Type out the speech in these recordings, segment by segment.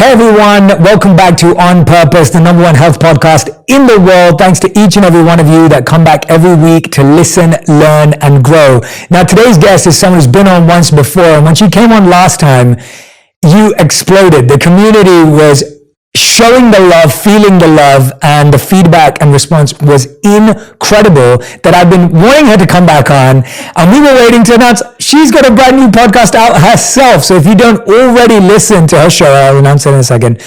Hey everyone, welcome back to On Purpose, the number one health podcast in the world. Thanks to each and every one of you that come back every week to listen, learn, and grow. Now today's guest is someone who's been on once before, and when she came on last time, you exploded. The community was showing the love, feeling the love, and the feedback and response was incredible that I've been wanting her to come back on, and we were waiting to announce she's got a brand new podcast out herself. So if you don't already listen to her show, I'll announce it in a second,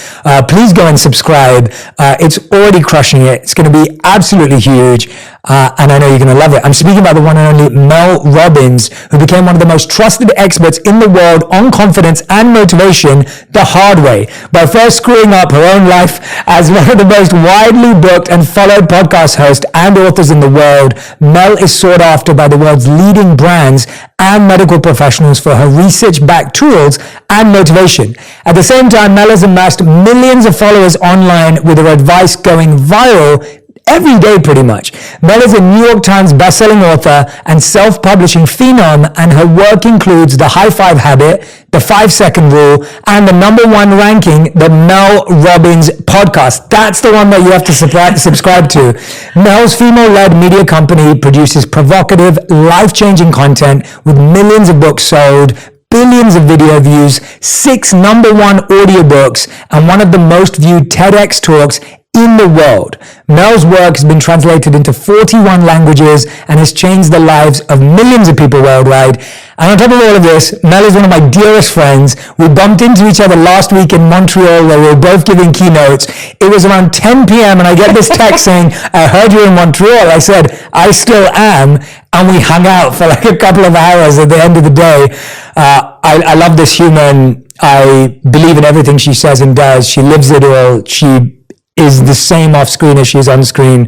please go and subscribe. It's already crushing it. It's going to be absolutely huge. And I know you're going to love it. I'm speaking about the one and only Mel Robbins, who became one of the most trusted experts in the world on confidence and motivation the hard way by first screwing up her own life as one of the most widely booked and followed podcast hosts and authors in the world. Mel is sought after by the world's leading brands and medical professionals for her research-backed tools and motivation. At the same time, Mel has amassed millions of followers online with her advice going viral every day pretty much. Mel is a New York Times bestselling author and self-publishing phenom, and her work includes The High Five Habit, The 5-Second Rule, and the number one ranking, the Mel Robbins podcast. That's the one that you have to subscribe to. Mel's female-led media company produces provocative, life-changing content with millions of books sold, billions of video views, 6 number one audiobooks, and one of the most viewed TEDx talks in the world. Mel's work has been translated into 41 languages and has changed the lives of millions of people worldwide. And on top of all of this, Mel is one of my dearest friends. We bumped into each other last week in Montreal where we were both giving keynotes. It was around 10 p.m. and I get this text saying, I heard you in Montreal. I said, I still am. And we hung out for like a couple of hours at the end of the day. I love this human. I believe in everything she says and does. She lives it all. She is the same off screen as she is on screen.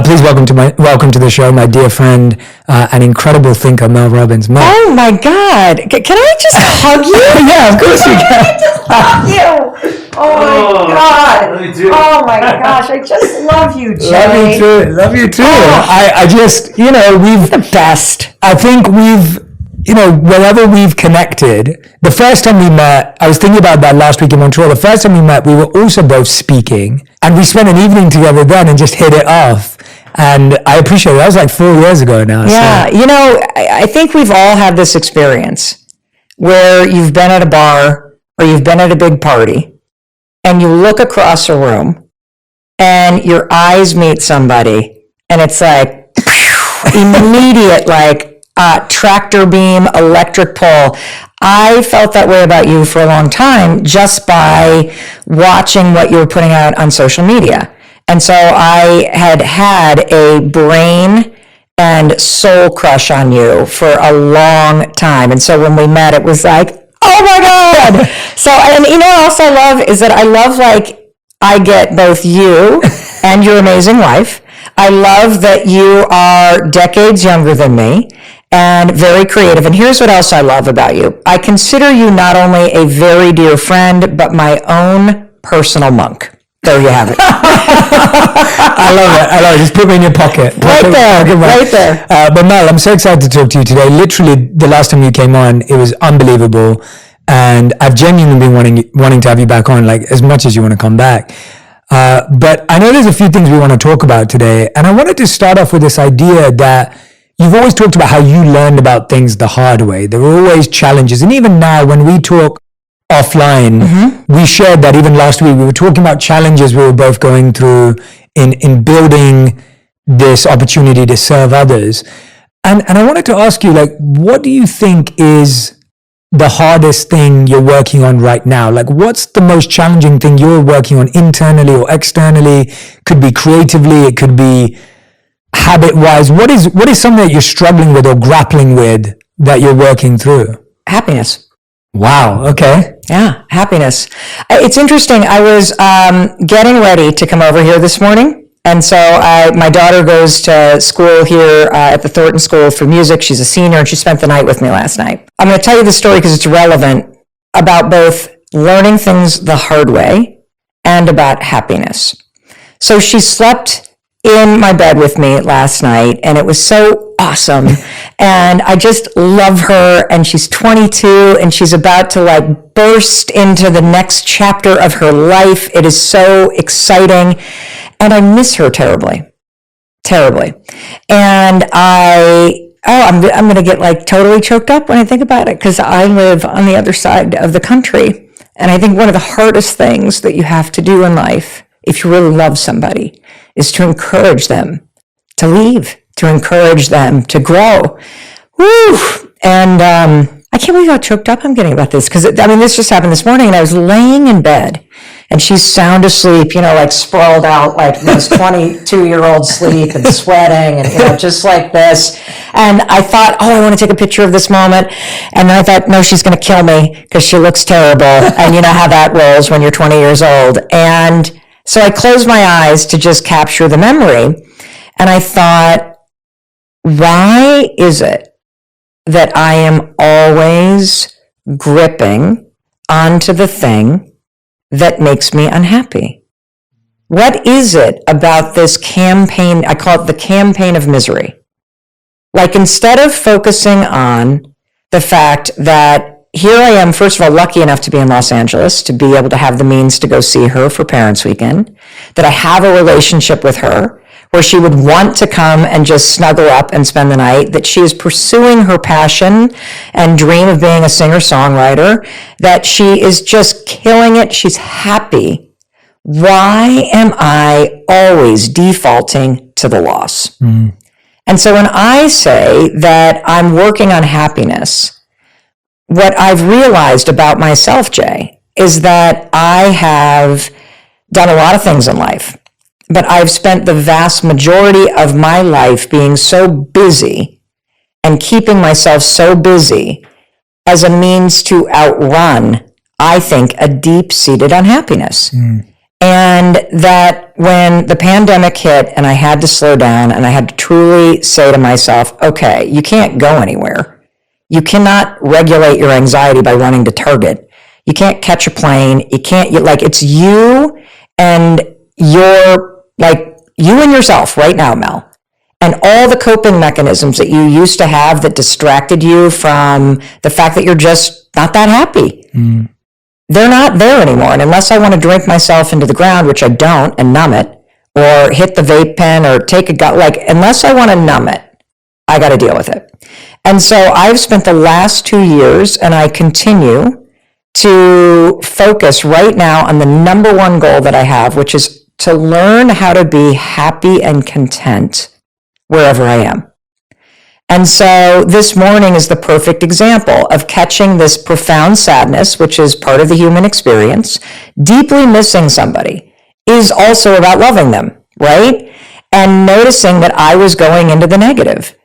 Please welcome to the show, my dear friend, an incredible thinker, Mel Robbins. Mel. Oh my God! Can I just hug you? Yeah, of course you can. I just hug you. Oh my God! Oh my gosh! I just love you, Jay. Love you too. Oh. I just, we've the best. I think we've. Wherever we've connected, the first time we met, I was thinking about that last week in Montreal. The first time we met, we were also both speaking, and we spent an evening together then and just hit it off. And I appreciate it. That was like 4 years ago now. Yeah, so. I think we've all had this experience where you've been at a bar or you've been at a big party, and you look across a room, and your eyes meet somebody, and it's like immediate, like. Tractor beam, electric pole. I felt that way about you for a long time just by watching what you were putting out on social media. And so I had a brain and soul crush on you for a long time. And so when we met, it was like, oh my God. So, and what else I love is that I love, like, I get both you and your amazing wife. I love that you are decades younger than me and very creative. And here's what else I love about you. I consider you not only a very dear friend, but my own personal monk. There you have it. I love it. Just put me in your pocket. Right there. But Mel, I'm so excited to talk to you today. Literally, the last time you came on, it was unbelievable. And I've genuinely been wanting to have you back on, like, as much as you want to come back. But I know there's a few things we want to talk about today. And I wanted to start off with this idea that you've always talked about how you learned about things the hard way. There were always challenges. And even now, when we talk offline, we shared that even last week, we were talking about challenges we were both going through in building this opportunity to serve others. And I wanted to ask you, like, what do you think is the hardest thing you're working on right now? Like, what's the most challenging thing you're working on internally or externally? Could be creatively, it could be habit-wise. What is something that you're struggling with or grappling with that you're working through? Happiness. Wow. Okay. Yeah, happiness. It's interesting. I was getting ready to come over here this morning. And so my daughter goes to school here at the Thornton School for Music. She's a senior, and she spent the night with me last night. I'm going to tell you the story because it's relevant about both learning things the hard way and about happiness. So she slept in my bed with me last night, and it was so awesome. And I just love her, and she's 22, and she's about to like burst into the next chapter of her life. It is so exciting, and I miss her terribly. And I'm going to get like totally choked up when I think about it, because I live on the other side of the country. And I think one of the hardest things that you have to do in life, if you really love somebody, is to encourage them to leave, to encourage them to grow. Woo! And I can't believe how choked up I'm getting about this, because this just happened this morning, and I was laying in bed, and she's sound asleep, like sprawled out like this 22-year-old sleep and sweating and, just like this. And I thought, I want to take a picture of this moment. And then I thought, no, she's going to kill me because she looks terrible. And you know how that rolls when you're 20 years old. And so I closed my eyes to just capture the memory. And I thought, why is it that I am always gripping onto the thing that makes me unhappy? What is it about this campaign? I call it the campaign of misery. Like, instead of focusing on the fact that here I am, first of all, lucky enough to be in Los Angeles, to be able to have the means to go see her for Parents Weekend, that I have a relationship with her where she would want to come and just snuggle up and spend the night, that she is pursuing her passion and dream of being a singer-songwriter, that she is just killing it, she's happy. Why am I always defaulting to the loss? And so when I say that I'm working on happiness, what I've realized about myself, Jay, is that I have done a lot of things in life, but I've spent the vast majority of my life being so busy and keeping myself so busy as a means to outrun, I think, a deep-seated unhappiness. And that when the pandemic hit and I had to slow down and I had to truly say to myself, okay, you can't go anywhere. You cannot regulate your anxiety by running to Target. You can't catch a plane. It's you and you and yourself right now, Mel. And all the coping mechanisms that you used to have that distracted you from the fact that you're just not that happy. They're not there anymore. And unless I want to drink myself into the ground, which I don't, and numb it, or hit the vape pen or take unless I want to numb it, I got to deal with it. And so I've spent the last 2 years, and I continue to focus right now on the number one goal that I have, which is to learn how to be happy and content wherever I am. And so this morning is the perfect example of catching this profound sadness, which is part of the human experience. Deeply missing somebody is also about loving them, right? And noticing that I was going into the negative.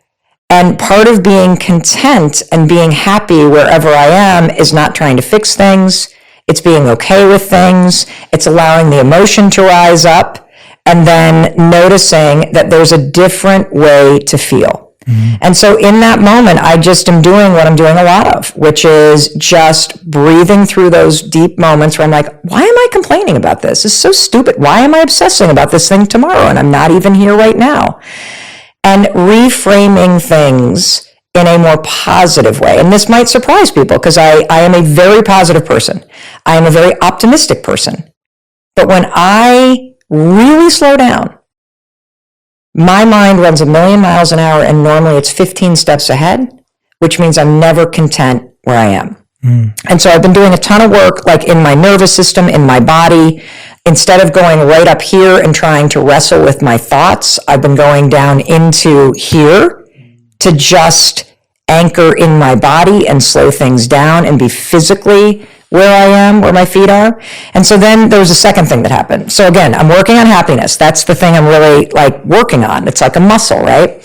And part of being content and being happy wherever I am is not trying to fix things. It's being okay with things. It's allowing the emotion to rise up, and then noticing that there's a different way to feel. And so in that moment, I just am doing what I'm doing a lot of, which is just breathing through those deep moments where I'm like, why am I complaining about this? This is so stupid. Why am I obsessing about this thing tomorrow? And I'm not even here right now. And reframing things in a more positive way. And this might surprise people, because I am a very positive person. I am a very optimistic person. But when I really slow down, my mind runs 1,000,000 miles an hour, and normally it's 15 steps ahead, which means I'm never content where I am. And so I've been doing a ton of work, like in my nervous system, in my body. Instead of going right up here and trying to wrestle with my thoughts, I've been going down into here to just anchor in my body and slow things down and be physically where I am, where my feet are. And so then there was a second thing that happened. So again, I'm working on happiness. That's the thing I'm really working on. It's like a muscle, right?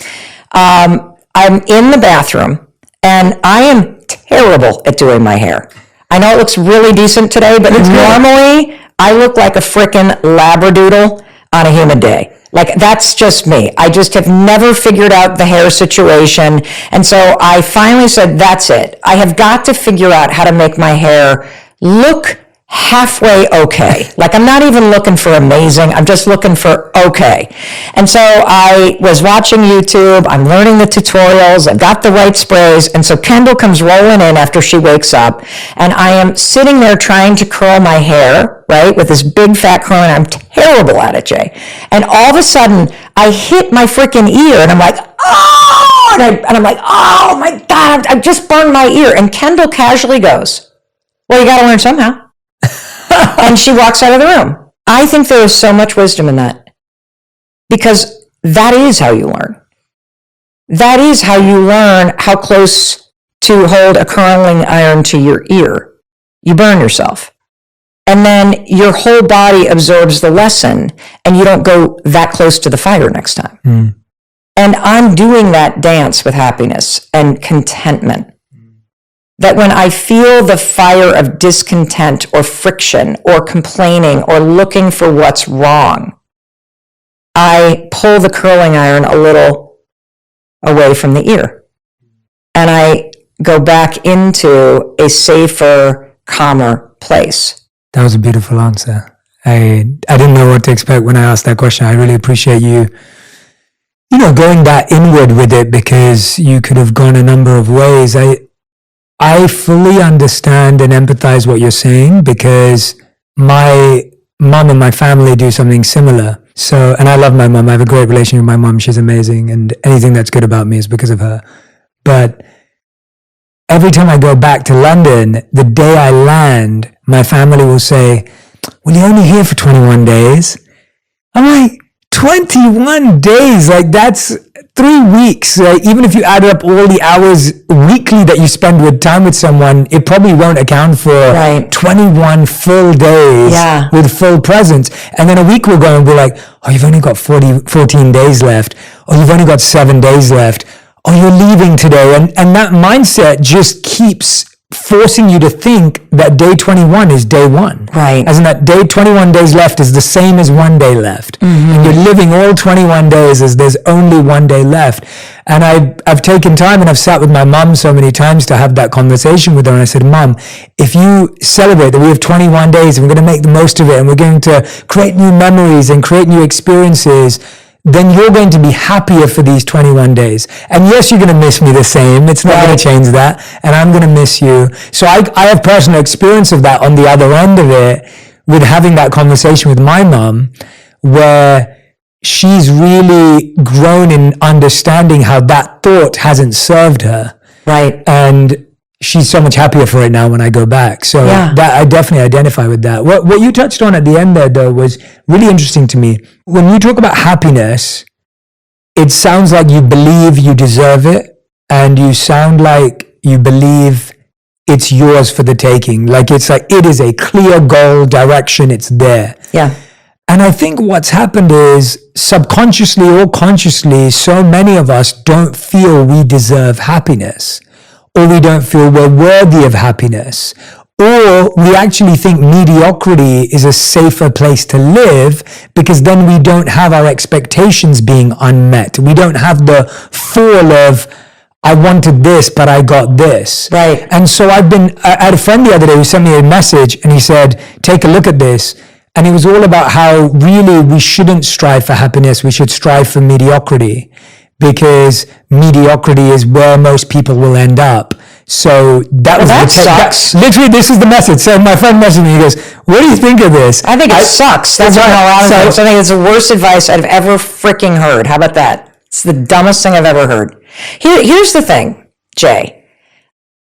I'm in the bathroom, and I am terrible at doing my hair. I know it looks really decent today, but normally I look like a frickin' labradoodle on a humid day. That's just me. I just have never figured out the hair situation. And so I finally said, that's it. I have got to figure out how to make my hair look halfway okay. Like, I'm not even looking for amazing. I'm just looking for okay. And so I was watching YouTube. I'm learning the tutorials. I got the right sprays. And so Kendall comes rolling in after she wakes up. And I am sitting there trying to curl my hair, right, with this big fat curl. And I'm terrible at it, Jay. And all of a sudden, I hit my freaking ear. And I'm like, oh! And I'm like, oh my God, I just burned my ear. And Kendall casually goes, well, you got to learn somehow. And she walks out of the room. I think there is so much wisdom in that, because that is how you learn. That is how you learn how close to hold a curling iron to your ear. You burn yourself. And then your whole body absorbs the lesson, and you don't go that close to the fire next time. Mm. And I'm doing that dance with happiness and contentment. That when I feel the fire of discontent or friction or complaining or looking for what's wrong, I pull the curling iron a little away from the ear. And I go back into a safer, calmer place. That was a beautiful answer. I didn't know what to expect when I asked that question. I really appreciate you going that inward with it, because you could have gone a number of ways. I fully understand and empathize what you're saying, because my mom and my family do something similar. So, and I love my mom. I have a great relationship with my mom. She's amazing. And anything that's good about me is because of her. But every time I go back to London, the day I land, my family will say, well, you're only here for 21 days. I'm like, 21 days, like that's 3 weeks. Even if you add up all the hours weekly that you spend with time with someone, it probably won't account for 21 full days with full presence. And then a week will go and be like, oh, you've only got 14 days left. Or you've only got 7 days left. Or you're leaving today. And that mindset just keeps forcing you to think that day 21 is day one. Right. As in that day 21 days left is the same as 1 day left. Mm-hmm. And you're living all 21 days as there's only 1 day left. And I've taken time, and I've sat with my mom so many times to have that conversation with her. And I said, Mom, if you celebrate that we have 21 days and we're going to make the most of it, and we're going to create new memories and create new experiences, then you're going to be happier for these 21 days. And yes, you're going to miss me the same. It's not going to change that. And I'm going to miss you. So I have personal experience of that on the other end of it, with having that conversation with my mom, where she's really grown in understanding how that thought hasn't served her. Right. And she's so much happier for it now when I go back. So that I definitely identify with that. What you touched on at the end there, though, was really interesting to me. When you talk about happiness, it sounds like you believe you deserve it, and you sound like you believe it's yours for the taking. Like it's like it is a clear goal, direction, it's there. Yeah. And I think what's happened is, subconsciously or consciously, so many of us don't feel we deserve happiness, or we don't feel we're worthy of happiness, or we actually think mediocrity is a safer place to live, because then we don't have our expectations being unmet. We don't have the fall of, I wanted this, but I got this. Right. And so I had a friend the other day who sent me a message, and he said, take a look at this. And it was all about how really we shouldn't strive for happiness. We should strive for mediocrity, because mediocrity is where most people will end up. So that sucks. Literally, this is the message. So my friend messaged me, he goes, what do you think of this? I think it sucks. That's what I think it's the worst advice I've ever freaking heard. How about that? It's the dumbest thing I've ever heard. Here's the thing, Jay.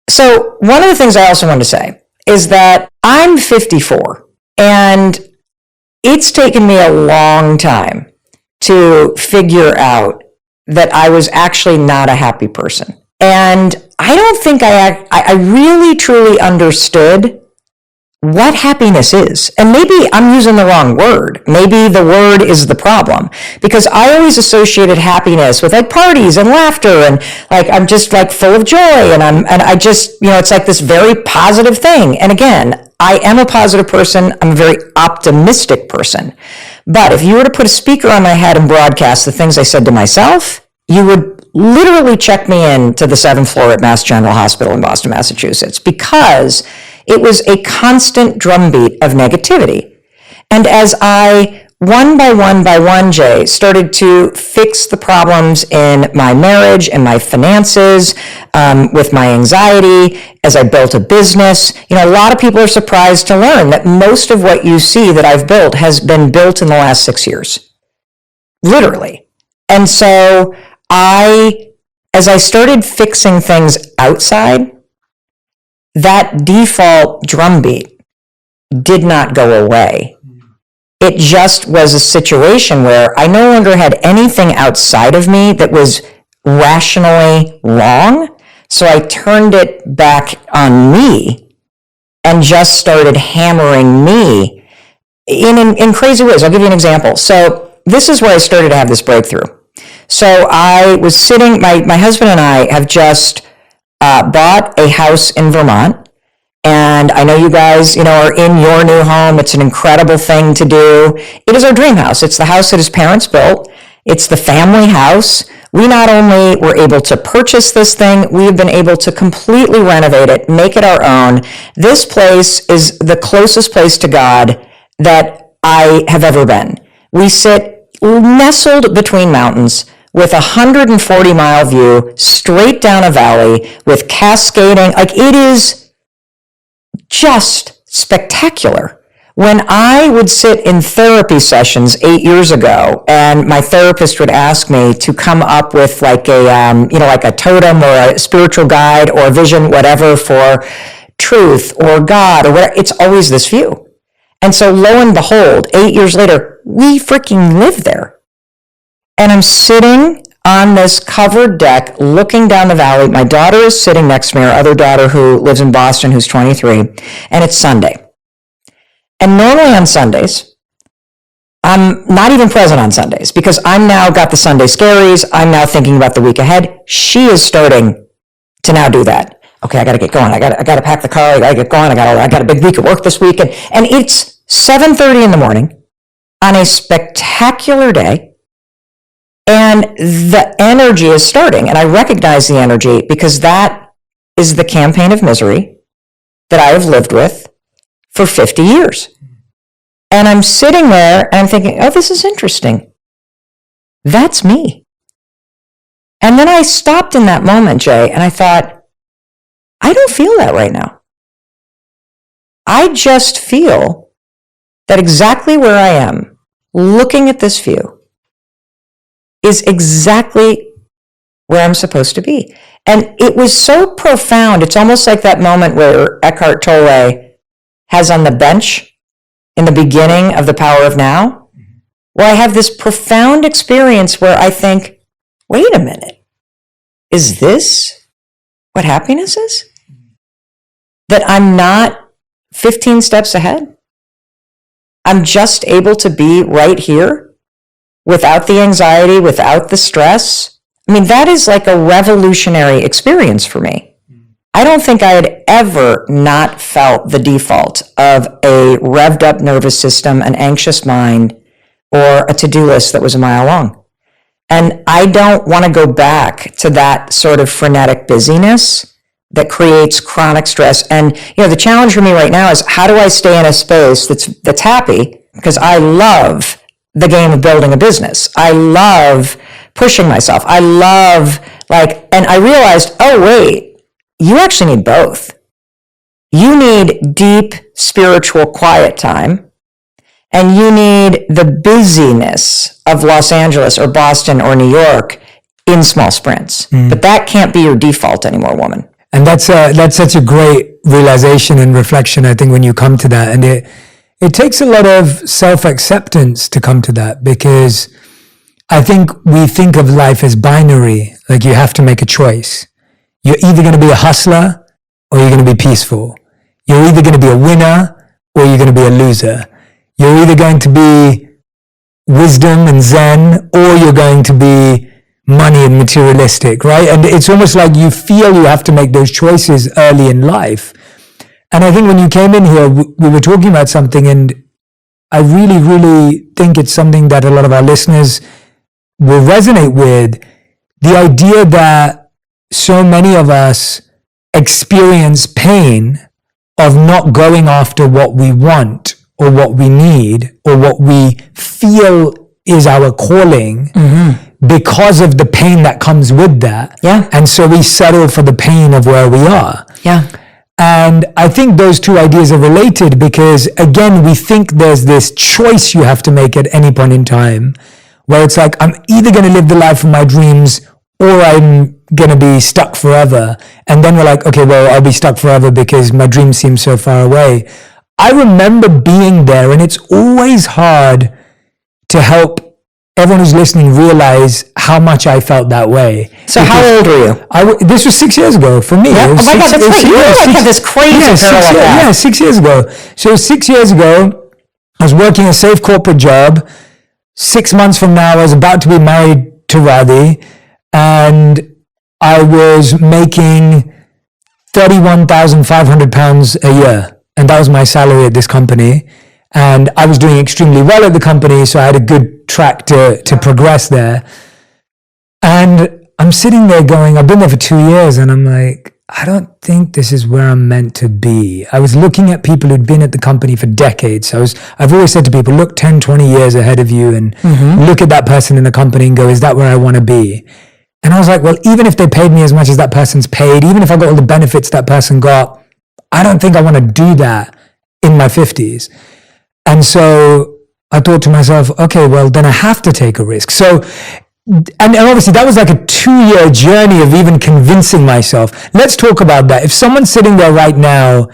So one of the things I also wanted to say is that I'm 54, and it's taken me a long time to figure out that I was actually not a happy person. And I don't think I really truly understood what happiness is. And maybe I'm using the wrong word. Maybe the word is the problem, because I always associated happiness with like parties and laughter, and like I'm just like full of joy, and I just, it's like this very positive thing. And again, I am a positive person. I'm a very optimistic person. But if you were to put a speaker on my head and broadcast the things I said to myself, you would literally check me in to the 7th floor at Mass General Hospital in Boston, Massachusetts, because It was a constant drumbeat of negativity. And as I, one by one, Jay, started to fix the problems in my marriage and my finances, with my anxiety, as I built a business, a lot of people are surprised to learn that most of what you see that I've built has been built in the last 6 years. Literally. And so as I started fixing things outside, that default drumbeat did not go away. It just was a situation where I no longer had anything outside of me that was rationally wrong. So I turned it back on me and just started hammering me in crazy ways. I'll give you an example. So this is where I started to have this breakthrough. So I was sitting, my husband and I have just bought a house in Vermont. And I know you guys, are in your new home. It's an incredible thing to do. It is our dream house. It's the house that his parents built. It's the family house. We not only were able to purchase this thing, we have been able to completely renovate it, make it our own. This place is the closest place to God that I have ever been. We sit nestled between mountains with a 140-mile view straight down a valley with cascading. It is just spectacular. When I would sit in therapy sessions 8 years ago, and my therapist would ask me to come up with like a totem or a spiritual guide or a vision, whatever, for truth or God or whatever, it's always this view. And so lo and behold, 8 years later, we freaking live there. And I'm sitting on this covered deck looking down the valley. My daughter is sitting next to me, our other daughter who lives in Boston, who's 23, and it's Sunday. And normally on Sundays, I'm not even present on Sundays because I'm now got the Sunday scaries. I'm now thinking about the week ahead. She is starting to now do that. Okay, I got to get going. I got to pack the car. I got to get going. I got a big week at work this weekend. And it's 7:30 in the morning on a spectacular day. And the energy is starting. And I recognize the energy because that is the campaign of misery that I have lived with for 50 years. And I'm sitting there and I'm thinking, oh, this is interesting. That's me. And then I stopped in that moment, Jay, and I thought, I don't feel that right now. I just feel that exactly where I am, looking at this view, is exactly where I'm supposed to be. And it was so profound. It's almost like that moment where Eckhart Tolle has on the bench in the beginning of The Power of Now, where I have this profound experience where I think, wait a minute, is this what happiness is? That I'm not 15 steps ahead? I'm just able to be right here without the anxiety, without the stress. I mean, that is like a revolutionary experience for me. I don't think I had ever not felt the default of a revved up nervous system, an anxious mind, or a to-do list that was a mile long. And I don't want to go back to that sort of frenetic busyness that creates chronic stress. And, the challenge for me right now is how do I stay in a space that's happy? Because I love the game of building a business. I love pushing myself. I love and I realized, oh wait, you actually need both. You need deep spiritual quiet time, and you need the busyness of Los Angeles or Boston or New York in small sprints. But that can't be your default anymore, woman. And that's such a great realization and reflection, I think, when you come to that. And it takes a lot of self-acceptance to come to that, because I think we think of life as binary, like you have to make a choice. You're either going to be a hustler or you're going to be peaceful. You're either going to be a winner or you're going to be a loser. You're either going to be wisdom and Zen or you're going to be money and materialistic, right? And it's almost like you feel you have to make those choices early in life. And I think when you came in here, we were talking about something, and I really, really think it's something that a lot of our listeners will resonate with. The idea that so many of us experience pain of not going after what we want or what we need or what we feel is our calling because of the pain that comes with that. Yeah. And so we settle for the pain of where we are. Yeah. And I think those two ideas are related because, again, we think there's this choice you have to make at any point in time where it's like, I'm either going to live the life of my dreams or I'm going to be stuck forever. And then we're like, okay, well, I'll be stuck forever because my dreams seem so far away. I remember being there, and it's always hard to help everyone who's listening realize how much I felt that way. So how old were you? This was 6 years ago for me. Yeah. Oh my God, that's right. You had this crazy parallel. Yeah, 6 years ago. So 6 years ago, I was working a safe corporate job. 6 months from now, I was about to be married to Radhi, and I was making £31,500 a year. And that was my salary at this company. And I was doing extremely well at the company, so I had a good track to progress there. And I'm sitting there going, I've been there for 2 years, and I'm like, I don't think this is where I'm meant to be. I was looking at people who'd been at the company for decades. I've always said to people, look 10, 20 years ahead of you and look at that person in the company and go, is that where I want to be? And I was like, well, even if they paid me as much as that person's paid, even if I got all the benefits that person got, I don't think I want to do that in my 50s. And so I thought to myself, okay, well, then I have to take a risk. So, and obviously that was like a 2-year journey of even convincing myself. Let's talk about that. If someone's sitting there right now,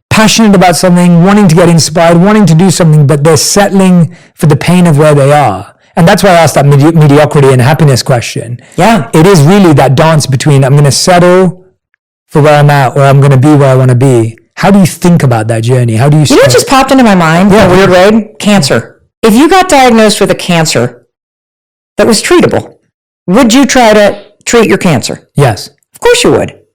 passionate about something, wanting to get inspired, wanting to do something, but they're settling for the pain of where they are. And that's why I asked that mediocrity and happiness question. Yeah. It is really that dance between I'm going to settle for where I'm at or I'm going to be where I want to be. How do you think about that journey? How do you know what just popped into my mind in a weird way? Cancer. If you got diagnosed with a cancer that was treatable, would you try to treat your cancer? Yes. Of course you would.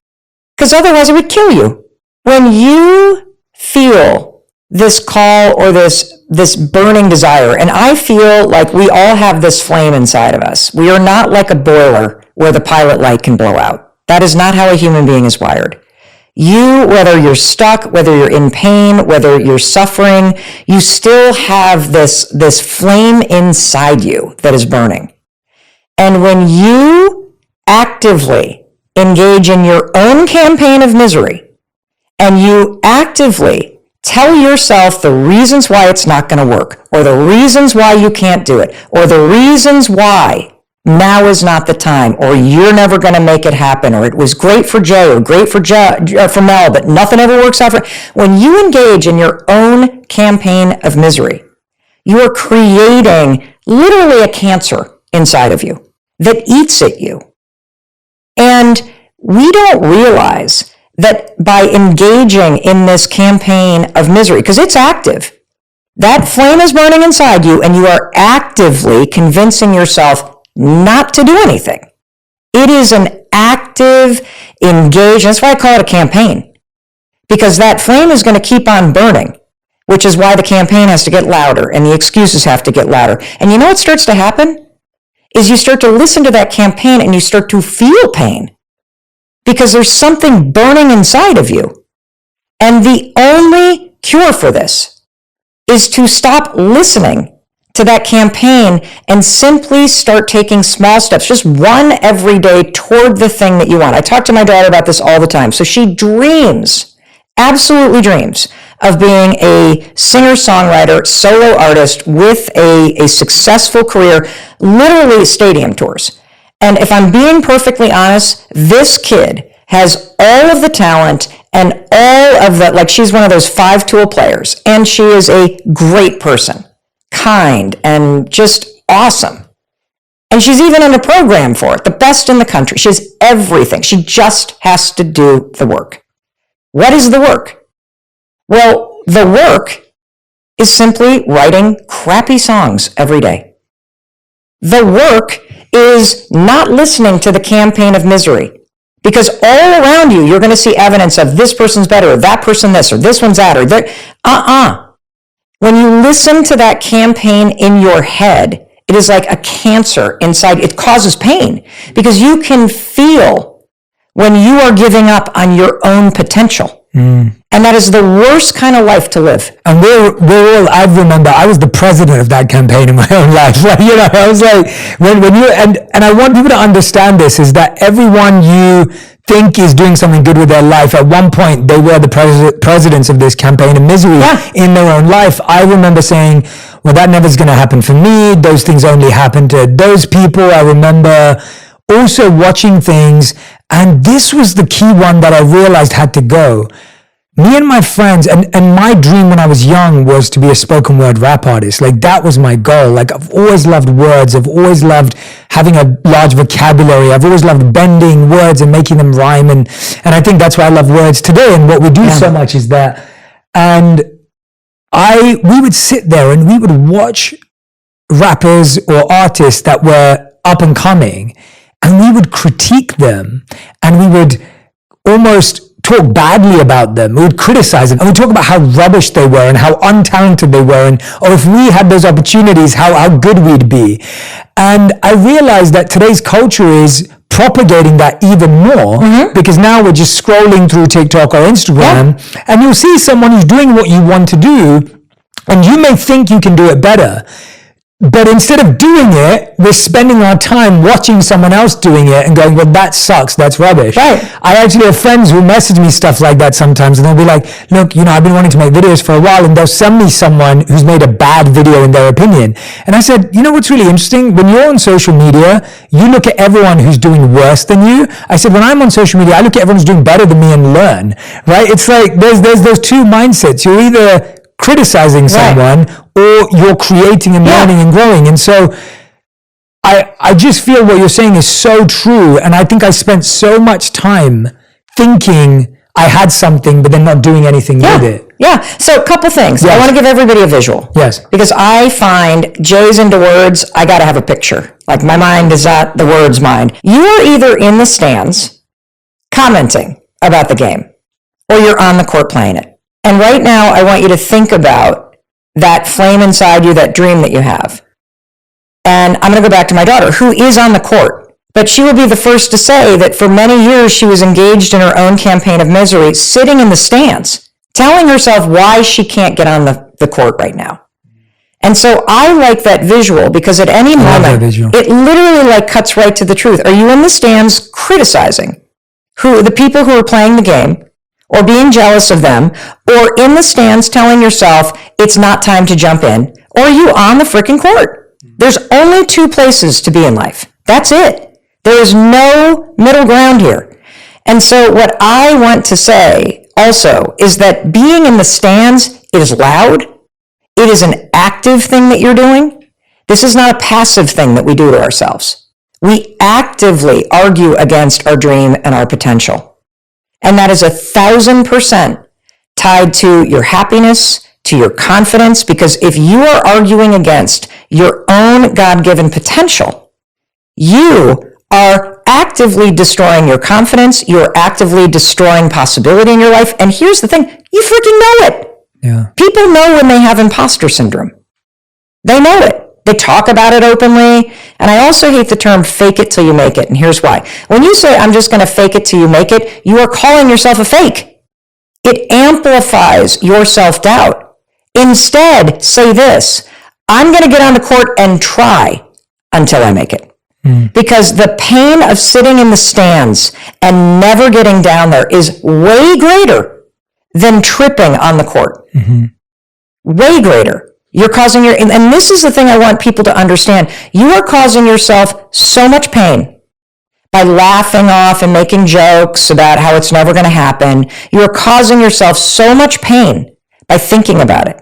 Because otherwise it would kill you. When you feel this call or this burning desire, and I feel like we all have this flame inside of us. We are not like a boiler where the pilot light can blow out. That is not how a human being is wired. You, whether you're stuck, whether you're in pain, whether you're suffering, you still have this flame inside you that is burning. And when you actively engage in your own campaign of misery and you actively tell yourself the reasons why it's not going to work, or the reasons why you can't do it, or the reasons why now is not the time, or you're never going to make it happen, or it was great for Jay or great for Mel, but nothing ever works out for. When you engage in your own campaign of misery, you are creating literally a cancer inside of you that eats at you. And we don't realize that by engaging in this campaign of misery, because it's active, that flame is burning inside you, and you are actively convincing yourself not to do anything. It is an active engagement. That's why I call it a campaign, because that flame is going to keep on burning, which is why the campaign has to get louder and the excuses have to get louder. And you know what starts to happen? Is you start to listen to that campaign and you start to feel pain because there's something burning inside of you. And the only cure for this is to stop listening to that campaign and simply start taking small steps, just one every day toward the thing that you want. I talk to my daughter about this all the time. So she dreams, absolutely dreams, of being a singer-songwriter, solo artist with a successful career, literally stadium tours. And if I'm being perfectly honest, this kid has all of the talent and all of the, like, she's one of those 5-tool players, and she is a great person, kind, and just awesome. And she's even in a program for it, the best in the country. She has everything. She just has to do the work. What is the work? Well, the work is simply writing crappy songs every day. The work is not listening to the campaign of misery, because all around you, you're going to see evidence of this person's better, or that person this, or this one's that, or that. When you listen to that campaign in your head, it is like a cancer inside. It causes pain because you can feel when you are giving up on your own potential. And that is the worst kind of life to live. And I remember I was the president of that campaign in my own life. Like, I was like, when you, and I want people to understand this, is that everyone you think is doing something good with their life, at one point they were the presidents of this campaign of misery in their own life. I remember saying, well, that never's going to happen for me. Those things only happen to those people. I remember also watching things, and this was the key one that I realized had to go. Me and my friends, and my dream when I was young was to be a spoken word rap artist. Like, that was my goal. Like, I've always loved words. I've always loved having a large vocabulary. I've always loved bending words and making them rhyme. And I think that's why I love words today. And what we do so much is that. And we would sit there and we would watch rappers or artists that were up and coming, and we would critique them, and we would almost talk badly about them. We would criticize them, and we'd talk about how rubbish they were and how untalented they were, and if we had those opportunities, how good we'd be. And I realized that today's culture is propagating that even more, because now we're just scrolling through TikTok or Instagram, and you'll see someone who's doing what you want to do, and you may think you can do it better. But instead of doing it, we're spending our time watching someone else doing it and going, well, that sucks, that's rubbish. Right. I actually have friends who message me stuff like that sometimes, and they'll be like, look, I've been wanting to make videos for a while, and they'll send me someone who's made a bad video in their opinion. And I said, what's really interesting? When you're on social media, you look at everyone who's doing worse than you. I said, when I'm on social media, I look at everyone who's doing better than me and learn, right? It's like, there's those two mindsets. You're either criticizing someone, or you're creating and learning and growing. And so I just feel what you're saying is so true. And I think I spent so much time thinking I had something, but then not doing anything with it. Yeah. So a couple things. I want to give everybody a visual. Yes. Because I find Jay's into words. I got to have a picture. Like, my mind is not the words mind. You are either in the stands commenting about the game, or you're on the court playing it. And right now, I want you to think about that flame inside you, that dream that you have. And I'm going to go back to my daughter, who is on the court. But she will be the first to say that for many years, she was engaged in her own campaign of misery, sitting in the stands, telling herself why she can't get on the court right now. And so I like that visual, because at any moment, it literally cuts right to the truth. Are you in the stands criticizing the people who are playing the game, or being jealous of them, or in the stands telling yourself it's not time to jump in, or are you on the freaking court? There's only two places to be in life. That's it. There is no middle ground here. And so what I want to say also is that being in the stands is loud. It is an active thing that you're doing. This is not a passive thing that we do to ourselves. We actively argue against our dream and our potential. And that is 1,000% tied to your happiness, to your confidence, because if you are arguing against your own God-given potential, you are actively destroying your confidence, you're actively destroying possibility in your life, and here's the thing, you freaking know it. Yeah. People know when they have imposter syndrome. They know it. They talk about it openly. And I also hate the term fake it till you make it. And here's why. When you say, I'm just going to fake it till you make it, you are calling yourself a fake. It amplifies your self-doubt. Instead, say this, I'm going to get on the court and try until I make it. Because the pain of sitting in the stands and never getting down there is way greater than tripping on the court. Way greater. You're causing and this is the thing I want people to understand. You are causing yourself so much pain by laughing off and making jokes about how it's never going to happen. You are causing yourself so much pain by thinking about it.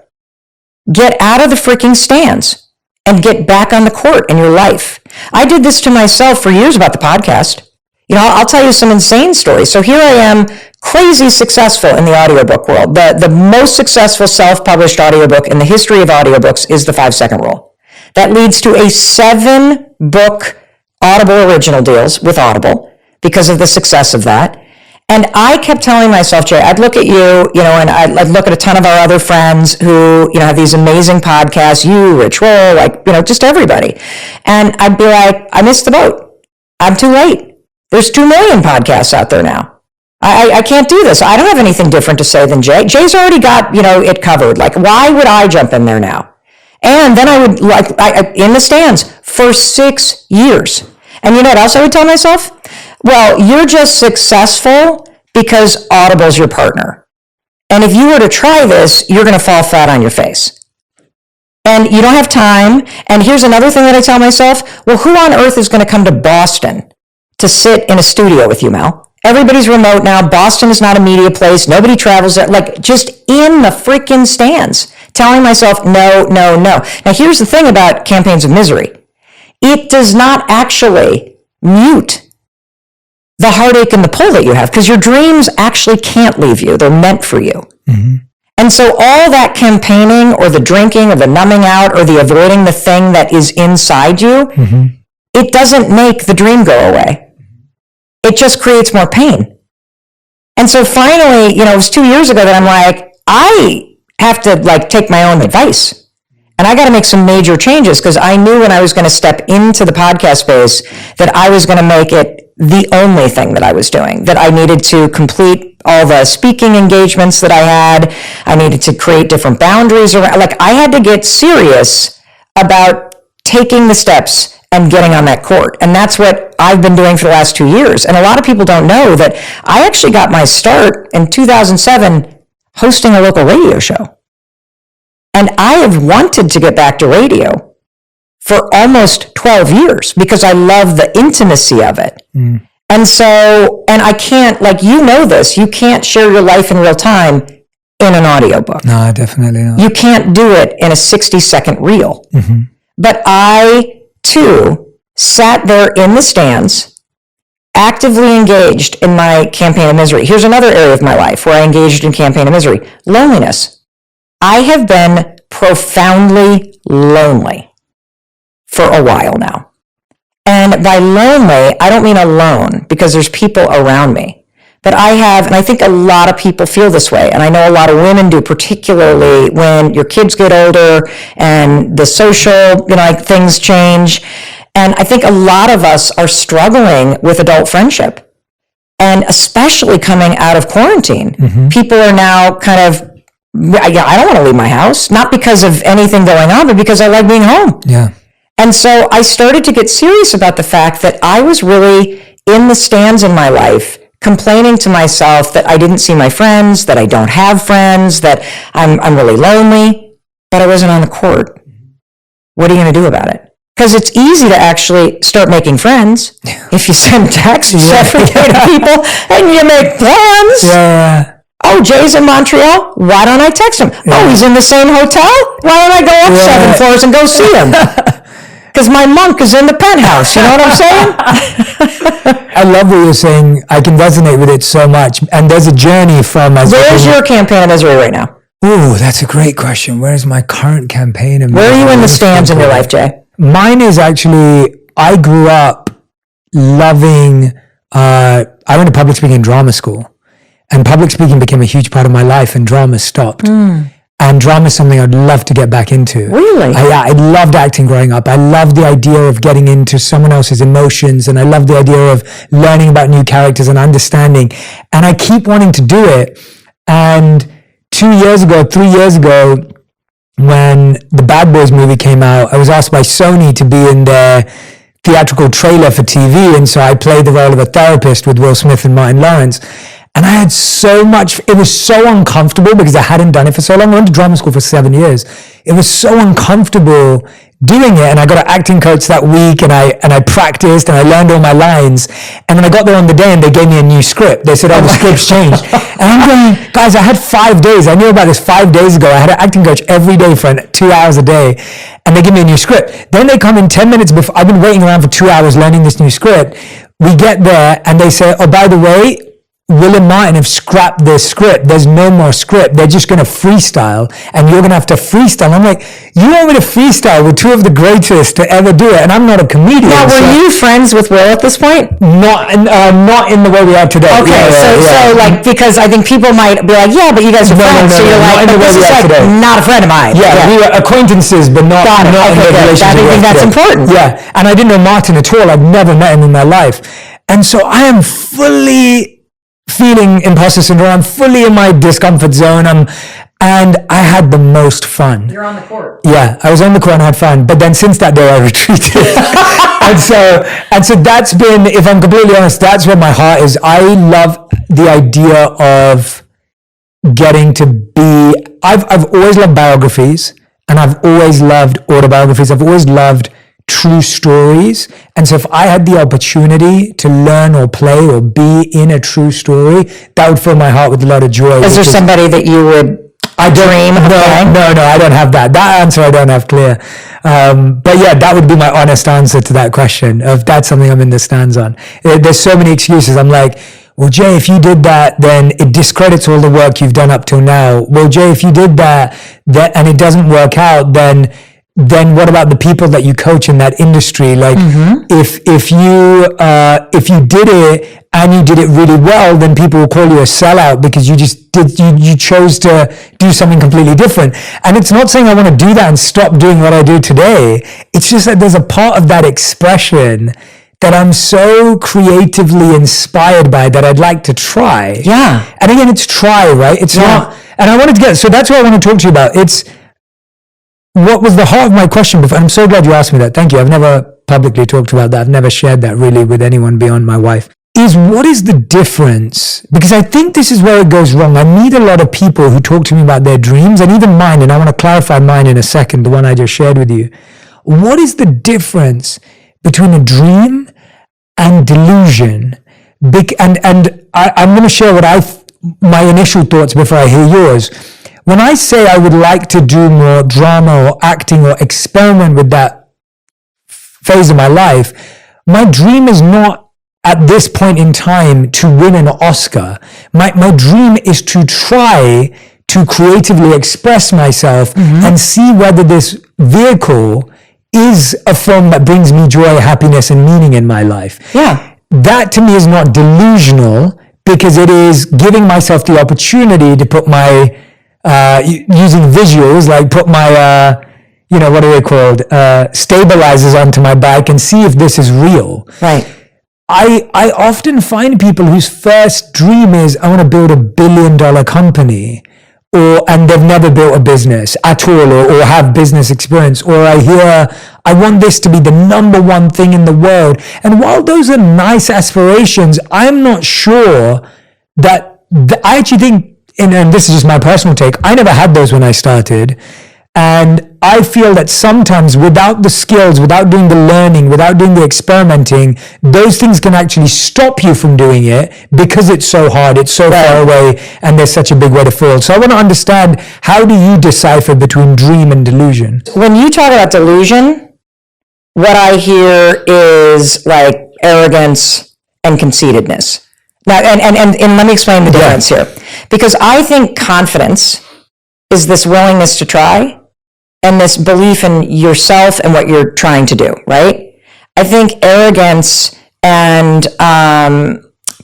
Get out of the freaking stands and get back on the court in your life. I did this to myself for years about the podcast. I'll tell you some insane stories. So here I am, crazy successful in the audiobook world. The most successful self-published audiobook in the history of audiobooks is The 5-Second Rule. That leads to a 7-book Audible original deals with Audible because of the success of that. And I kept telling myself, Jay, I'd look at you, and I'd look at a ton of our other friends who, have these amazing podcasts, you, Rich Roll, just everybody. And I'd be like, I missed the boat. I'm too late. There's 2 million podcasts out there now. I can't do this. I don't have anything different to say than Jay. Jay's already got, it covered. Like, why would I jump in there now? And then I would, in the stands for 6 years. And you know what else I would tell myself? Well, you're just successful because Audible's your partner. And if you were to try this, you're going to fall flat on your face. And you don't have time. And here's another thing that I tell myself. Well, who on earth is going to come to Boston to sit in a studio with you, Mel? Everybody's remote now. Boston is not a media place. Nobody travels there. Like, just in the freaking stands, telling myself, no, no, no. Now, here's the thing about campaigns of misery. It does not actually mute the heartache and the pull that you have, because your dreams actually can't leave you. They're meant for you. Mm-hmm. And so all that campaigning or the drinking or the numbing out or the avoiding the thing that is inside you, mm-hmm. it doesn't make the dream go away. It just creates more pain. And so finally, it was 2 years ago that I'm like, I have to take my own advice. And I got to make some major changes, because I knew when I was going to step into the podcast space that I was going to make it the only thing that I was doing, that I needed to complete all the speaking engagements that I had. I needed to create different boundaries around, I had to get serious about taking the steps and getting on that court. And that's what I've been doing for the last 2 years. And a lot of people don't know that I actually got my start in 2007 hosting a local radio show. And I have wanted to get back to radio for almost 12 years because I love the intimacy of it. Mm. And so, and I can't, this, you can't share your life in real time in an audiobook. No, definitely not. You can't do it in a 60-second reel. Mm-hmm. But I, too, sat there in the stands, actively engaged in my campaign of misery. Here's another area of my life where I engaged in campaign of misery. Loneliness. I have been profoundly lonely for a while now. And by lonely, I don't mean alone, because there's people around me. But I have, and I think a lot of people feel this way, and I know a lot of women do, particularly when your kids get older and the social, things change. And I think a lot of us are struggling with adult friendship. And especially coming out of quarantine, mm-hmm. people are now kind of, I don't want to leave my house, not because of anything going on, but because I like being home. Yeah. And so I started to get serious about the fact that I was really in the stands in my life, complaining to myself that I didn't see my friends, that I don't have friends, that I'm really lonely, but I wasn't on the court. What are you going to do about it? Because it's easy to actually start making friends if you send texts every day to people and you make plans. Yeah. Oh, Jay's in Montreal. Why don't I text him? Yeah. Oh, he's in the same hotel. Why don't I go up 7 floors and go see him? Because my monk is in the penthouse. You know what I'm saying? I love what you're saying. I can resonate with it so much. And there's a journey from... Where's your campaign of misery right now? Ooh, that's a great question. Where's my current campaign of misery? Where are you in the stands in your life, Jay? Mine is actually... I grew up loving... I went to public speaking and drama school. And public speaking became a huge part of my life, and drama stopped. Mm. And drama is something I'd love to get back into. Really? I loved acting growing up. I loved the idea of getting into someone else's emotions, and I loved the idea of learning about new characters and understanding. And I keep wanting to do it. And 3 years ago, when the Bad Boys movie came out, I was asked by Sony to be in their theatrical trailer for TV. And so I played the role of a therapist with Will Smith and Martin Lawrence. And I had so much, it was so uncomfortable because I hadn't done it for so long. I went to drama school for 7 years. It was so uncomfortable doing it. And I got an acting coach that week, and I practiced and I learned all my lines. And then I got there on the day and they gave me a new script. They said, the script's changed. And I'm going, guys, I had 5 days. I knew about this 5 days ago. I had an acting coach every day for 2 hours a day. And they give me a new script. Then they come in 10 minutes before. I've been waiting around for 2 hours learning this new script. We get there and they say, oh, by the way, Will and Martin have scrapped their script. There's no more script. They're just going to freestyle, and you're going to have to freestyle. I'm like, you want me to freestyle with two of the greatest to ever do it, and I'm not a comedian. Now, were you friends with Will at this point? Not in the way we are today. Okay, so because I think people might be like, yeah, but you guys are friends. So you're like, this is like not a friend of mine. Yeah, we were acquaintances, but not in a relationship. I think that's important. Yeah, and I didn't know Martin at all. I've never met him in my life. And so I am fully feeling imposter syndrome. I'm fully in my discomfort zone. And I had the most fun. You're on the court. Yeah, I was on the court and had fun. But then since that day, I retreated. and so that's been, if I'm completely honest, that's where my heart is. I love the idea of getting to be, I've always loved biographies, and I've always loved autobiographies. I've always loved true stories. And so if I had the opportunity to learn or play or be in a true story, that would fill my heart with a lot of joy. Is there somebody that you would dream of playing? No, I don't have that. That answer I don't have clear. But yeah, that would be my honest answer to that question of that's something I'm in the stands on. There's so many excuses. I'm like, well, Jay, if you did that, then it discredits all the work you've done up till now. Well, Jay, if you did that and it doesn't work out, then what about the people that you coach in that industry? Like, if you did it and you did it really well, then people will call you a sellout because you chose to do something completely different. And it's not saying I want to do that and stop doing what I do today. It's just that there's a part of that expression that I'm so creatively inspired by that I'd like to try. Yeah. And again, it's try, right? It's not, and I wanted to so that's what I want to talk to you about. It's, what was the heart of my question before? I'm so glad you asked me that. Thank you. I've never publicly talked about that. I've never shared that really with anyone beyond my wife. What is the difference? Because I think this is where it goes wrong. I meet a lot of people who talk to me about their dreams, and even mine, and I want to clarify mine in a second, the one I just shared with you. What is the difference between a dream and delusion? And I'm going to share my initial thoughts before I hear yours. When I say I would like to do more drama or acting or experiment with that phase of my life, my dream is not at this point in time to win an Oscar. My dream is to try to creatively express myself and see whether this vehicle is a form that brings me joy, happiness, and meaning in my life. Yeah. That to me is not delusional, because it is giving myself the opportunity to put my, using visuals, like put my, what are they called? Stabilizers onto my bike and see if this is real. Right. I often find people whose first dream is, I want to build $1 billion company, and they've never built a business at all, or have business experience, or I hear, I want this to be the number one thing in the world. And while those are nice aspirations, I'm not sure that, I actually think, and this is just my personal take, I never had those when I started. And I feel that sometimes without the skills, without doing the learning, without doing the experimenting, those things can actually stop you from doing it because it's so hard, it's so far away, and there's such a big way to fall. So I want to understand, how do you decipher between dream and delusion? When you talk about delusion, what I hear is like arrogance and conceitedness. Now, and let me explain the difference here. Because I think confidence is this willingness to try, and this belief in yourself and what you're trying to do, right? I think arrogance and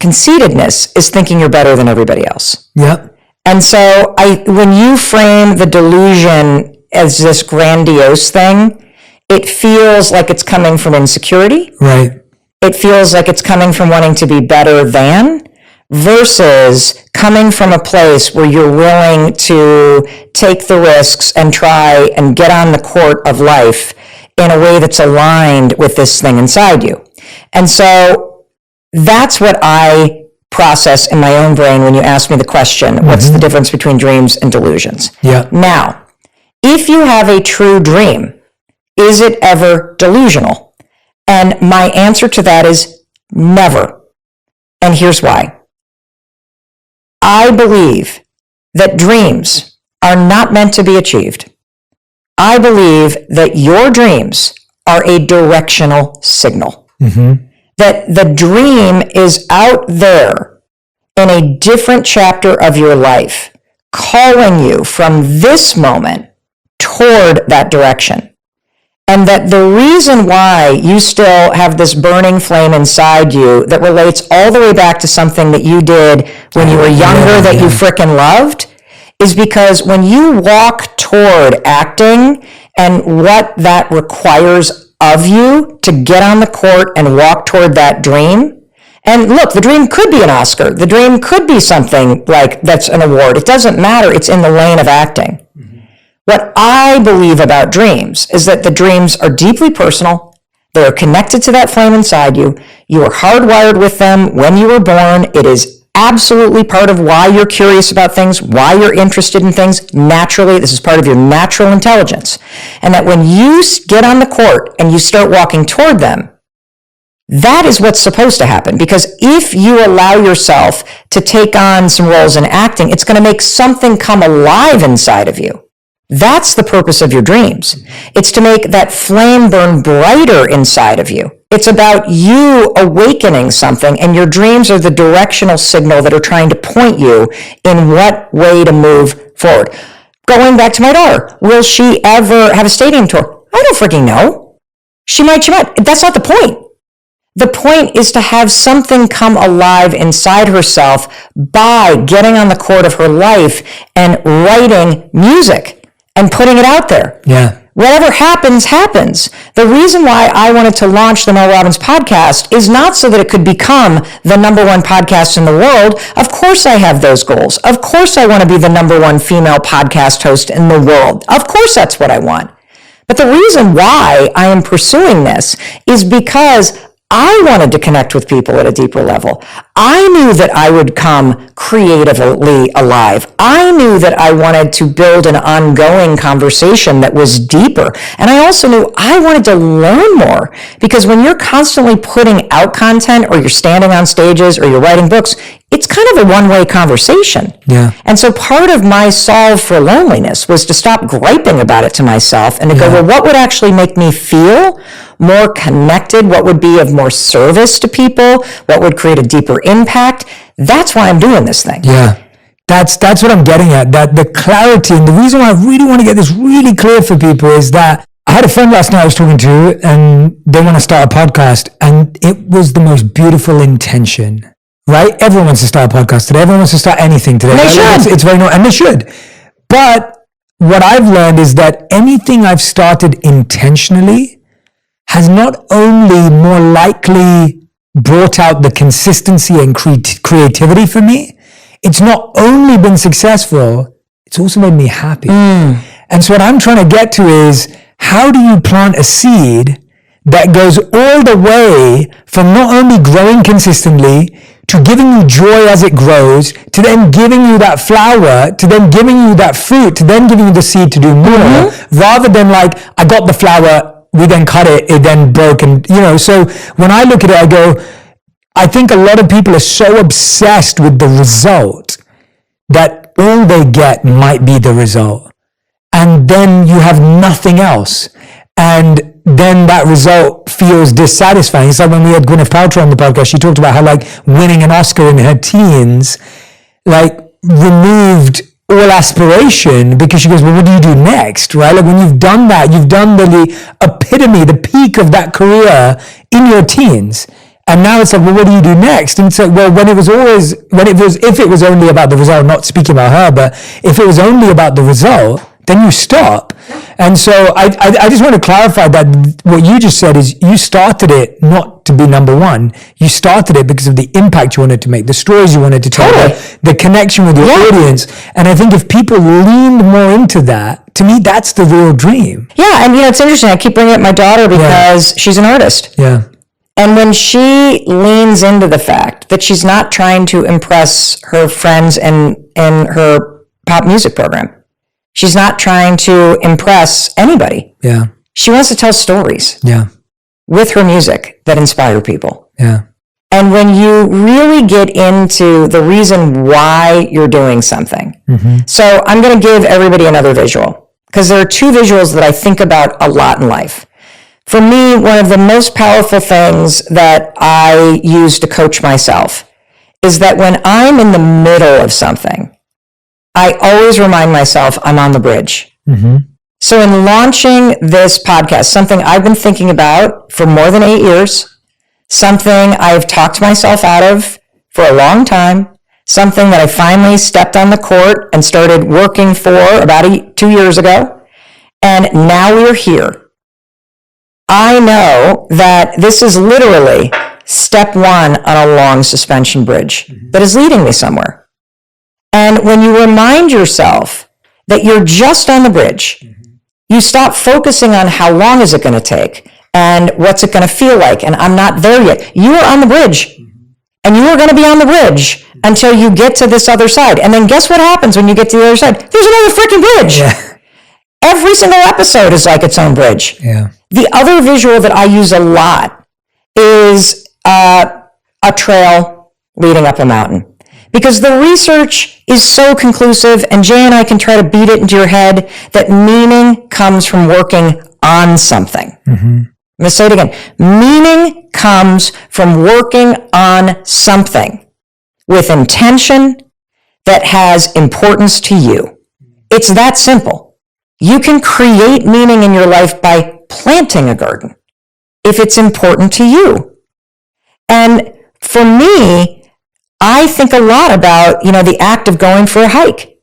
conceitedness is thinking you're better than everybody else. Yep. And so when you frame the delusion as this grandiose thing, it feels like it's coming from insecurity. Right. It feels like it's coming from wanting to be better than, versus coming from a place where you're willing to take the risks and try and get on the court of life in a way that's aligned with this thing inside you. And so that's what I process in my own brain when you ask me the question, what's the difference between dreams and delusions? Yeah. Now, if you have a true dream, is it ever delusional? And my answer to that is never. And here's why. I believe that dreams are not meant to be achieved. I believe that your dreams are a directional signal. That the dream is out there in a different chapter of your life, calling you from this moment toward that direction. And that the reason why you still have this burning flame inside you that relates all the way back to something that you did when you were younger that you frickin' loved, is because when you walk toward acting and what that requires of you to get on the court and walk toward that dream, And look, the dream could be an Oscar. The dream could be something like that's an award. It doesn't matter. It's in the lane of acting. Mm-hmm. What I believe about dreams is that the dreams are deeply personal. They are connected to that flame inside you. You are hardwired with them when you were born. It is absolutely part of why you're curious about things, why you're interested in things. Naturally, this is part of your natural intelligence. And that when you get on the court and you start walking toward them, that is what's supposed to happen. Because if you allow yourself to take on some roles in acting, it's going to make something come alive inside of you. That's the purpose of your dreams. It's to make that flame burn brighter inside of you. It's about you awakening something, and your dreams are the directional signal that are trying to point you in what way to move forward. Going back to my daughter, will she ever have a stadium tour? I don't freaking know. She might. That's not the point. The point is to have something come alive inside herself by getting on the court of her life and writing music and putting it out there. Yeah. Whatever happens, happens. The reason why I wanted to launch the Mel Robbins podcast is not so that it could become the #1 podcast in the world. Of course I have those goals. Of course I want to be the #1 female podcast host in the world. Of course that's what I want. But the reason why I am pursuing this is because I wanted to connect with people at a deeper level. I knew that I would come creatively alive. I knew that I wanted to build an ongoing conversation that was deeper. And I also knew I wanted to learn more, because when you're constantly putting out content, or you're standing on stages, or you're writing books, it's kind of a one-way conversation. Yeah. And so part of my solve for loneliness was to stop griping about it to myself and to go, well, what would actually make me feel more connected? What would be of more service to people? What would create a deeper impact? That's why I'm doing this thing. Yeah. That's what I'm getting at. That the clarity, and the reason why I really want to get this really clear for people is that I had a friend last night I was talking to, and they want to start a podcast, and it was the most beautiful intention. Right? Everyone wants to start a podcast today. Everyone wants to start anything today. They should. It's very normal, and they should. But what I've learned is that anything I've started intentionally has not only more likely brought out the consistency and creativity for me, it's not only been successful, it's also made me happy. And so what I'm trying to get to is, how do you plant a seed that goes all the way from not only growing consistently to giving you joy as it grows, to then giving you that flower, to then giving you that fruit, to then giving you the seed to do more, rather than like, I got the flower, we then cut it, it then broke. And, so when I look at it, I go, I think a lot of people are so obsessed with the result that all they get might be the result. And then you have nothing else. And then that result feels dissatisfying. It's like when we had Gwyneth Paltrow on the podcast, she talked about how like winning an Oscar in her teens, like removed all aspiration, because she goes, well, what do you do next, right? Like when you've done that, you've done the epitome, the peak of that career in your teens. And now it's like, well, what do you do next? And so, well, if it was only about the result, not speaking about her, but if it was only about the result, then you stop. And so I just want to clarify that what you just said is, you started it not to be #1. You started it because of the impact you wanted to make, the stories you wanted to tell, the connection with your audience. And I think if people leaned more into that, to me, that's the real dream. Yeah, and it's interesting. I keep bringing up my daughter because she's an artist. Yeah. And when she leans into the fact that she's not trying to impress her friends in her pop music program, she's not trying to impress anybody. Yeah. She wants to tell stories. Yeah. With her music that inspire people. Yeah. And when you really get into the reason why you're doing something. So I'm going to give everybody another visual, because there are two visuals that I think about a lot in life. For me, one of the most powerful things that I use to coach myself is that when I'm in the middle of something, I always remind myself I'm on the bridge. So in launching this podcast, something I've been thinking about for more than 8 years, something I've talked myself out of for a long time, something that I finally stepped on the court and started working for about 2 years ago, and now we're here. I know that this is literally step one on a long suspension bridge that is leading me somewhere. And when you remind yourself that you're just on the bridge, you stop focusing on how long is it going to take and what's it going to feel like, and I'm not there yet. You are on the bridge, and you are going to be on the bridge until you get to this other side. And then guess what happens when you get to the other side? There's another freaking bridge. Yeah. Every single episode is like its own bridge. Yeah. The other visual that I use a lot is a trail leading up a mountain. Because the research is so conclusive, and Jay and I can try to beat it into your head, that meaning comes from working on something. I'm going to say it again. Meaning comes from working on something with intention that has importance to you. It's that simple. You can create meaning in your life by planting a garden if it's important to you. And for me, I think a lot about, the act of going for a hike.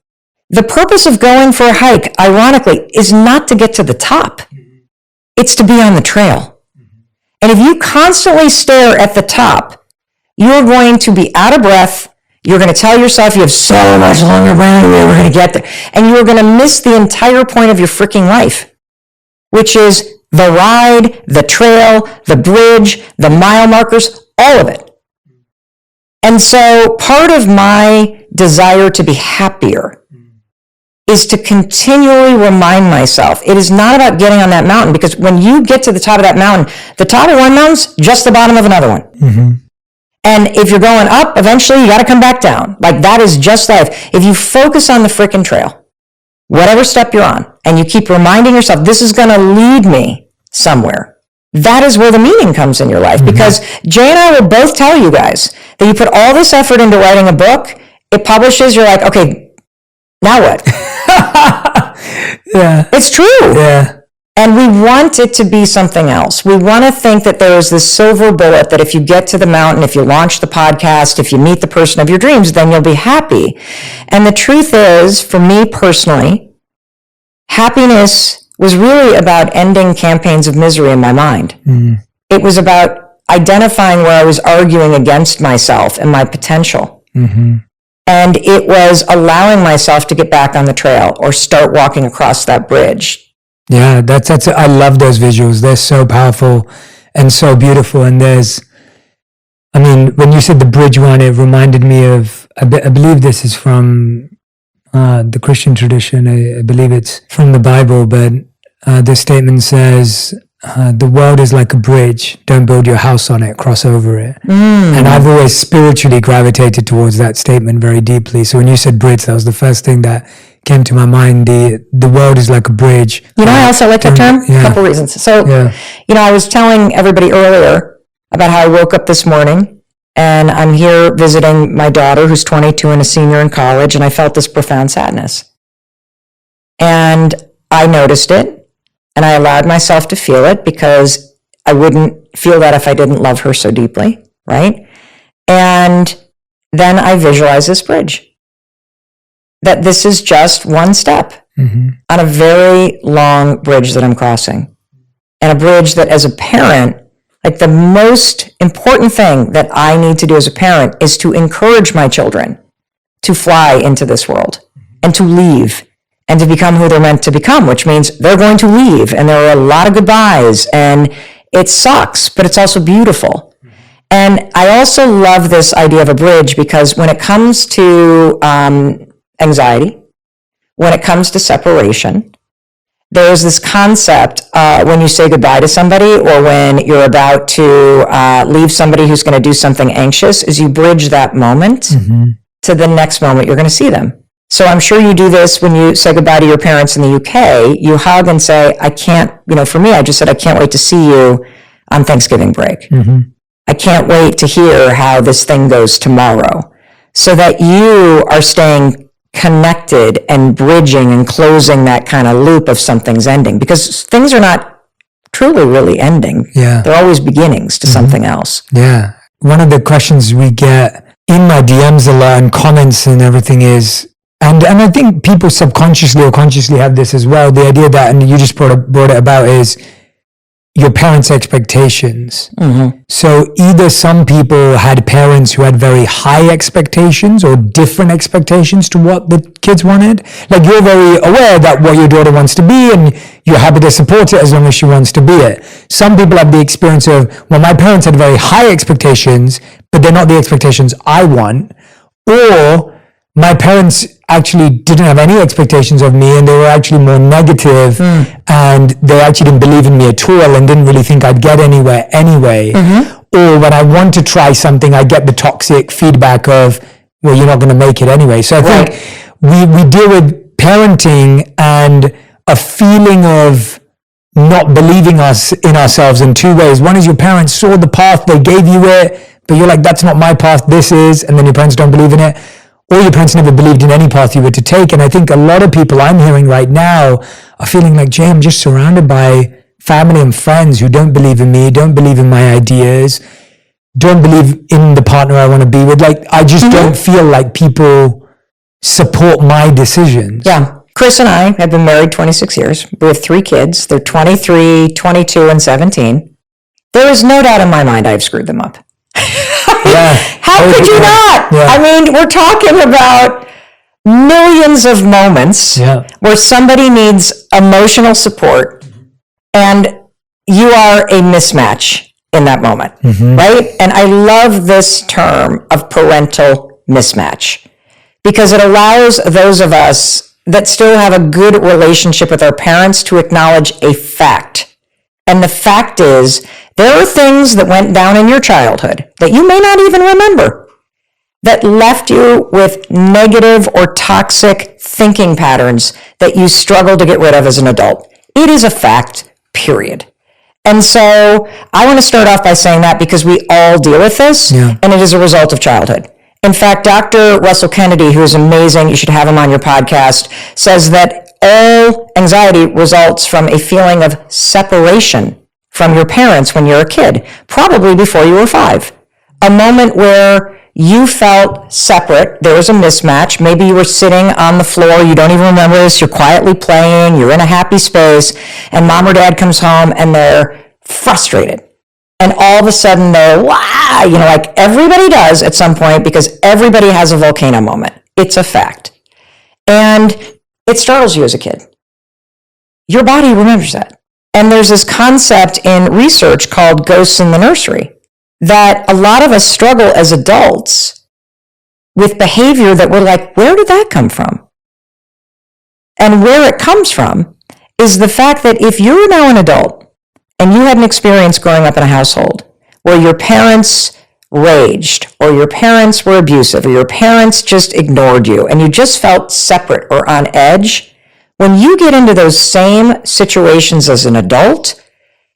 The purpose of going for a hike, ironically, is not to get to the top. It's to be on the trail. And if you constantly stare at the top, you're going to be out of breath. You're going to tell yourself you have so much longer running, we're going to get there. And you're going to miss the entire point of your freaking life, which is the ride, the trail, the bridge, the mile markers, all of it. And so part of my desire to be happier is to continually remind myself, it is not about getting on that mountain, because when you get to the top of that mountain, the top of one mountain's just the bottom of another one. And if you're going up, eventually you got to come back down. Like, that is just life. If you focus on the frickin' trail, whatever step you're on, and you keep reminding yourself, this is going to lead me somewhere, that is where the meaning comes in your life. Because Jay and I will both tell you guys that you put all this effort into writing a book, it publishes, you're like, okay, now what? Yeah. It's true. Yeah. And we want it to be something else. We want to think that there is this silver bullet that if you get to the mountain, if you launch the podcast, if you meet the person of your dreams, then you'll be happy. And the truth is, for me personally, happiness was really about ending campaigns of misery in my mind. It was about identifying where I was arguing against myself and my potential. And it was allowing myself to get back on the trail or start walking across that bridge. Yeah, that's I love those visuals. They're so powerful and so beautiful. And when you said the bridge one, it reminded me of, I believe this is from the Christian tradition. I believe it's from the Bible, but the statement says, the world is like a bridge. Don't build your house on it, cross over it. And I've always spiritually gravitated towards that statement very deeply. So when you said bridge, that was the first thing that came to my mind. The world is like a bridge. I also like that term. A couple reasons. So, I was telling everybody earlier about how I woke up this morning, and I'm here visiting my daughter, who's 22 and a senior in college, and I felt this profound sadness. And I noticed it. And I allowed myself to feel it, because I wouldn't feel that if I didn't love her so deeply, right? And then I visualized this bridge. That this is just one step on a very long bridge that I'm crossing. And a bridge that, as a parent, like, the most important thing that I need to do as a parent is to encourage my children to fly into this world and to leave and to become who they're meant to become, which means they're going to leave, and there are a lot of goodbyes, and it sucks, but it's also beautiful. And I also love this idea of a bridge, because when it comes to anxiety, when it comes to separation, there's this concept when you say goodbye to somebody, or when you're about to leave somebody who's going to do something anxious, is you bridge that moment to the next moment you're going to see them. So I'm sure you do this when you say goodbye to your parents in the UK. You hug and say, I can't, for me, I just said, I can't wait to see you on Thanksgiving break. I can't wait to hear how this thing goes tomorrow. So that you are staying connected and bridging and closing that kind of loop of something's ending. Because things are not truly really ending. Yeah. They're always beginnings to something else. Yeah. One of the questions we get in my DMs a lot and comments and everything is, and I think people subconsciously or consciously have this as well, the idea that, and you just brought it about, is your parents' expectations. So either some people had parents who had very high expectations or different expectations to what the kids wanted. Like, you're very aware that what your daughter wants to be, and you're happy to support it as long as she wants to be it. Some people have the experience of, well, my parents had very high expectations, but they're not the expectations I want. Or my parents actually didn't have any expectations of me, and they were actually more negative, and they actually didn't believe in me at all and didn't really think I'd get anywhere anyway. Or when I want to try something, I get the toxic feedback of, well, you're not going to make it anyway. So I think we deal with parenting and a feeling of not believing in ourselves in two ways. One is your parents saw the path, they gave you it, but you're like, that's not my path, this is, and then your parents don't believe in it. Or your parents never believed in any path you were to take. And I think a lot of people I'm hearing right now are feeling like, Jay, I'm just surrounded by family and friends who don't believe in me, don't believe in my ideas, don't believe in the partner I want to be with. Like, I just don't feel like people support my decisions. Yeah. Chris and I have been married 26 years. We have 3 kids. They're 23, 22, and 17. There is no doubt in my mind I've screwed them up. How could you not? I mean, we're talking about millions of moments where somebody needs emotional support, and you are a mismatch in that moment, right? And I love this term of parental mismatch, because it allows those of us that still have a good relationship with our parents to acknowledge a fact. And the fact is, there are things that went down in your childhood that you may not even remember that left you with negative or toxic thinking patterns that you struggle to get rid of as an adult. It is a fact, period. And so I want to start off by saying that because we all deal with this, and it is a result of childhood. In fact, Dr. Russell Kennedy, who is amazing, you should have him on your podcast, says that all anxiety results from a feeling of separation from your parents when you're a kid, probably before you were 5. A moment where you felt separate, there was a mismatch. Maybe you were sitting on the floor, you don't even remember this, you're quietly playing, you're in a happy space, and mom or dad comes home and they're frustrated. And all of a sudden they're, wow, like everybody does at some point, because everybody has a volcano moment. It's a fact. And it startles you as a kid. Your body remembers that. And there's this concept in research called ghosts in the nursery, that a lot of us struggle as adults with behavior that we're like, where did that come from? And where it comes from is the fact that if you're now an adult and you had an experience growing up in a household where your parents raged, or your parents were abusive, or your parents just ignored you, and you just felt separate or on edge, when you get into those same situations as an adult,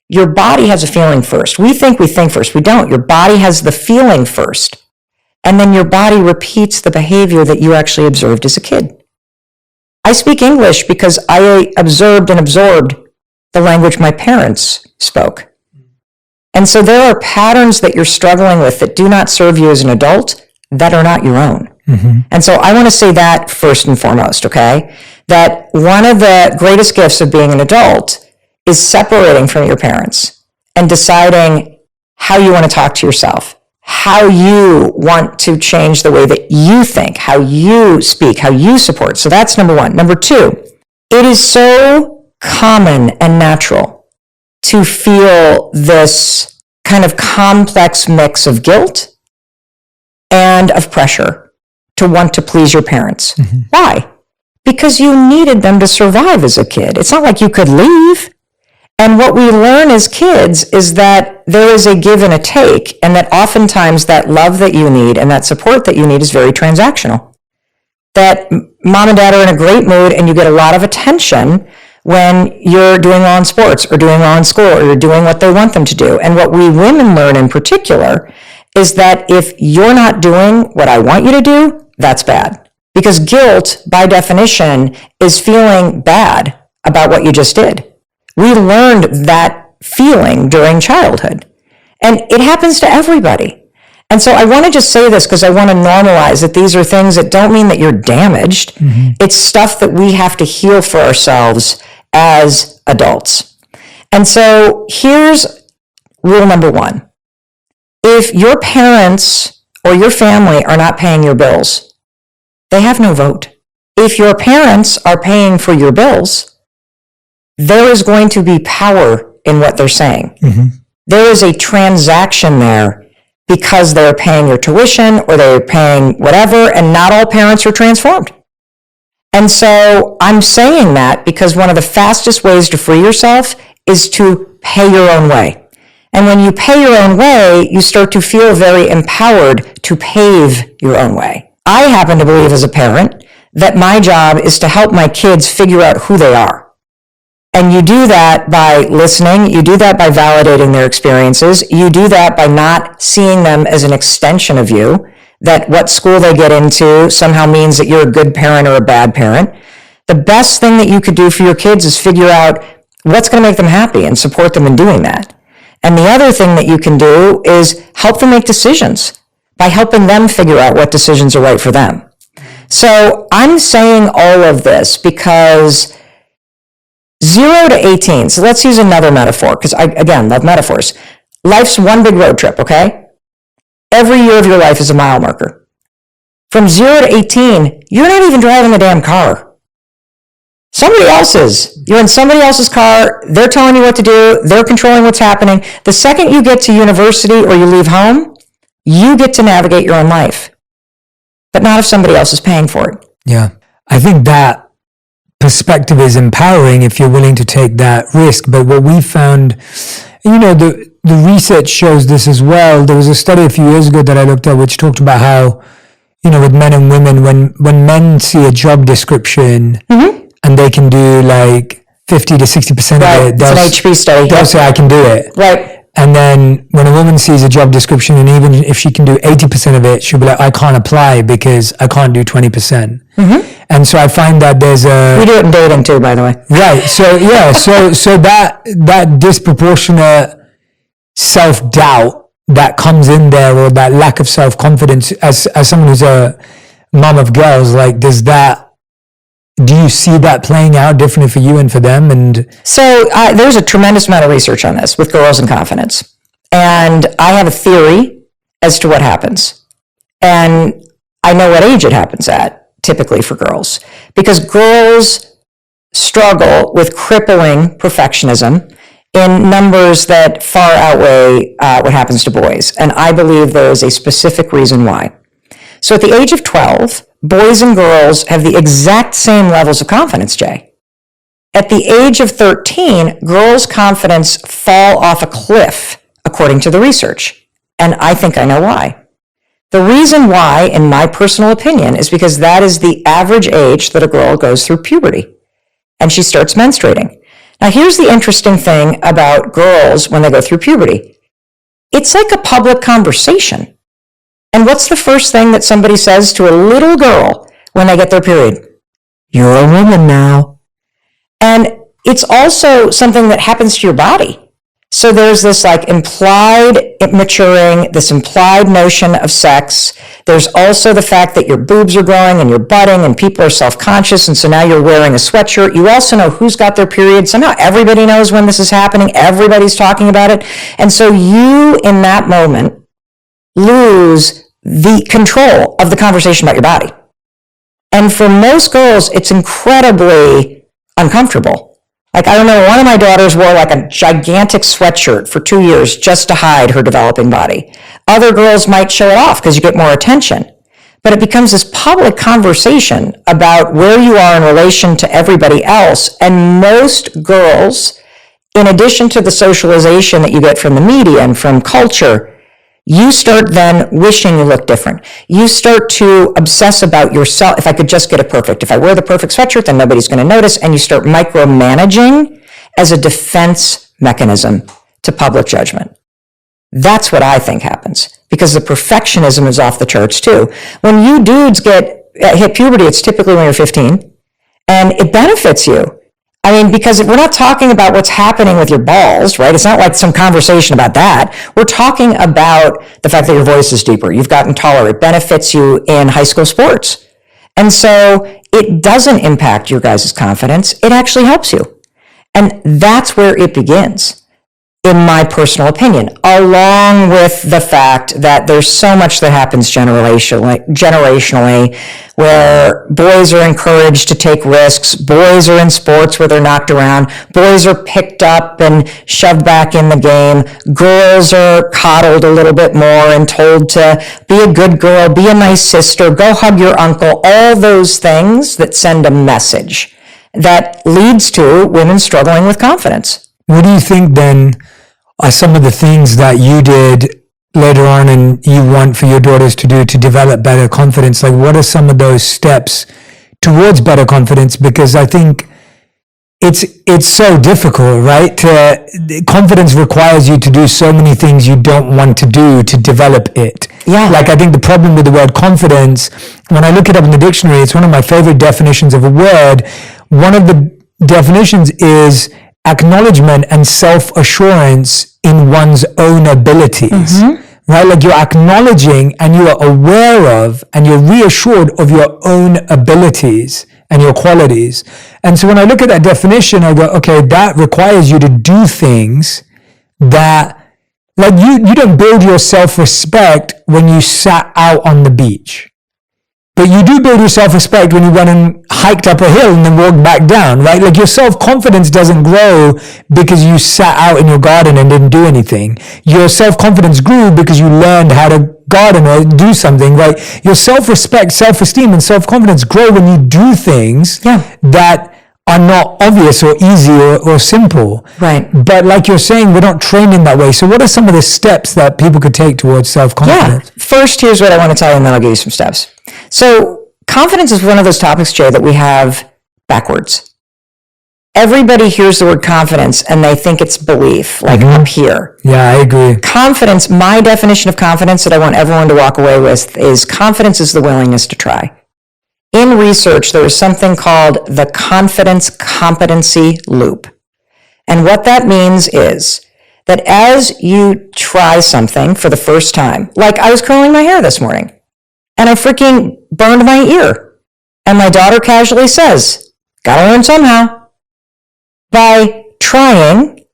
your body has a feeling first. We think first. We don't. Your body has the feeling first. And then your body repeats the behavior that you actually observed as a kid. I speak English because I observed and absorbed the language my parents spoke. And so there are patterns that you're struggling with that do not serve you as an adult, that are not your own. And so I want to say that first and foremost, okay? That one of the greatest gifts of being an adult is separating from your parents and deciding how you want to talk to yourself, how you want to change the way that you think, how you speak, how you support. So that's number 1. Number 2, it is so common and natural to feel this kind of complex mix of guilt and of pressure to want to please your parents. Why? Because you needed them to survive as a kid. It's not like you could leave. And what we learn as kids is that there is a give and a take, and that oftentimes that love that you need and that support that you need is very transactional. That mom and dad are in a great mood and you get a lot of attention when you're doing well in sports or doing well in school or you're doing what they want them to do. And what we women learn in particular is that if you're not doing what I want you to do, that's bad. Because guilt, by definition, is feeling bad about what you just did. We learned that feeling during childhood. And it happens to everybody. And so I want to just say this because I want to normalize that these are things that don't mean that you're damaged. It's stuff that we have to heal for ourselves as adults. And so here's rule number one. If your parents or your family are not paying your bills, they have no vote. If your parents are paying for your bills, there is going to be power in what they're saying. Mm-hmm. There is a transaction there because they're paying your tuition or they're paying whatever, and not all parents are transformed. And so I'm saying that because one of the fastest ways to free yourself is to pay your own way. And when you pay your own way, you start to feel very empowered to pave your own way. I happen to believe as a parent that my job is to help my kids figure out who they are. And you do that by listening. You do that by validating their experiences. You do that by not seeing them as an extension of you, that what school they get into somehow means that you're a good parent or a bad parent. The best thing that you could do for your kids is figure out what's going to make them happy and support them in doing that. And the other thing that you can do is help them make decisions by helping them figure out what decisions are right for them. So I'm saying all of this because 0 to 18, so let's use another metaphor, because I, again, love metaphors. Life's one big road trip, okay? Every year of your life is a mile marker. From 0 to 18, you're not even driving a damn car. Somebody else is. You're in somebody else's car. They're telling you what to do. They're controlling what's happening. The second you get to university or you leave home, you get to navigate your own life. But not if somebody else is paying for it. Yeah. I think that perspective is empowering if you're willing to take that risk. But what we found, the research shows this as well. There was a study a few years ago that I looked at which talked about how, with men and women, when men see a job description, mm-hmm. and they can do like 50 to 60% right. of it, it's an HP study. They'll say, I can do it. Right. And then when a woman sees a job description, and even if she can do 80% of it, she'll be like, I can't apply because I can't do 20%. Mm-hmm. And so I find that there's we do it in dating too, by the way. Right. So yeah. So that disproportionate self-doubt that comes in there, or that lack of self-confidence, as someone who's a mom of girls, like, do you see that playing out differently for you and for them? And so there's a tremendous amount of research on this with girls and confidence. And I have a theory as to what happens. And I know what age it happens at, typically for girls, because girls struggle with crippling perfectionism in numbers that far outweigh what happens to boys. And I believe there is a specific reason why. So at the age of 12, boys and girls have the exact same levels of confidence, Jay. At the age of 13, girls' confidence fall off a cliff, according to the research. And I think I know why. The reason why, in my personal opinion, is because that is the average age that a girl goes through puberty, and she starts menstruating. Now, here's the interesting thing about girls when they go through puberty. It's like a public conversation. And what's the first thing that somebody says to a little girl when they get their period? You're a woman now. And it's also something that happens to your body. So there's this like implied maturing, this implied notion of sex. There's also the fact that your boobs are growing and you're budding and people are self-conscious. And so now you're wearing a sweatshirt. You also know who's got their period. Somehow everybody knows when this is happening. Everybody's talking about it. And so you, in that moment, lose the control of the conversation about your body. And for most girls, it's incredibly uncomfortable. Like, I don't know, one of my daughters wore like a gigantic sweatshirt for 2 years just to hide her developing body. Other girls might show it off because you get more attention. But it becomes this public conversation about where you are in relation to everybody else. And most girls, in addition to the socialization that you get from the media and from culture, you start then wishing you look different. You start to obsess about yourself. If I could just get it perfect. If I wear the perfect sweatshirt, then nobody's going to notice. And you start micromanaging as a defense mechanism to public judgment. That's what I think happens, because the perfectionism is off the charts too. When you dudes hit puberty, it's typically when you're 15, and it benefits you. I mean, because we're not talking about what's happening with your balls, right? It's not like some conversation about that. We're talking about the fact that your voice is deeper. You've gotten taller. It benefits you in high school sports. And so it doesn't impact your guys' confidence. It actually helps you. And that's where it begins, in my personal opinion, along with the fact that there's so much that happens generationally, where boys are encouraged to take risks, boys are in sports where they're knocked around, boys are picked up and shoved back in the game, girls are coddled a little bit more and told to be a good girl, be a nice sister, go hug your uncle, all those things that send a message that leads to women struggling with confidence. What do you think then are some of the things that you did later on and you want for your daughters to do to develop better confidence? Like, what are some of those steps towards better confidence? Because I think it's so difficult, right? Confidence requires you to do so many things you don't want to do to develop it. Yeah. Like, I think the problem with the word confidence, when I look it up in the dictionary, it's one of my favorite definitions of a word. One of the definitions is acknowledgement and self-assurance in one's own abilities, right? Like, you're acknowledging and you are aware of and you're reassured of your own abilities and your qualities. And so when I look at that definition, I go, okay, that requires you to do things that, like, you don't build your self-respect when you sat out on the beach. But you do build your self-respect when you went and hiked up a hill and then walked back down, right? Like, your self-confidence doesn't grow because you sat out in your garden and didn't do anything. Your self-confidence grew because you learned how to garden or do something, right? Your self-respect, self-esteem, and self-confidence grow when you do things that are not obvious or easy or simple. Right. But like you're saying, we're not trained in that way. So what are some of the steps that people could take towards self-confidence? Yeah. First, here's what I want to tell you, and then I'll give you some steps. So confidence is one of those topics, Jay, that we have backwards. Everybody hears the word confidence and they think it's belief, like up here. Yeah, I agree. Confidence, my definition of confidence that I want everyone to walk away with is confidence is the willingness to try. In research, there is something called the confidence competency loop. And what that means is that as you try something for the first time, like I was curling my hair this morning and I freaking burned my ear. And my daughter casually says, gotta learn somehow. By trying,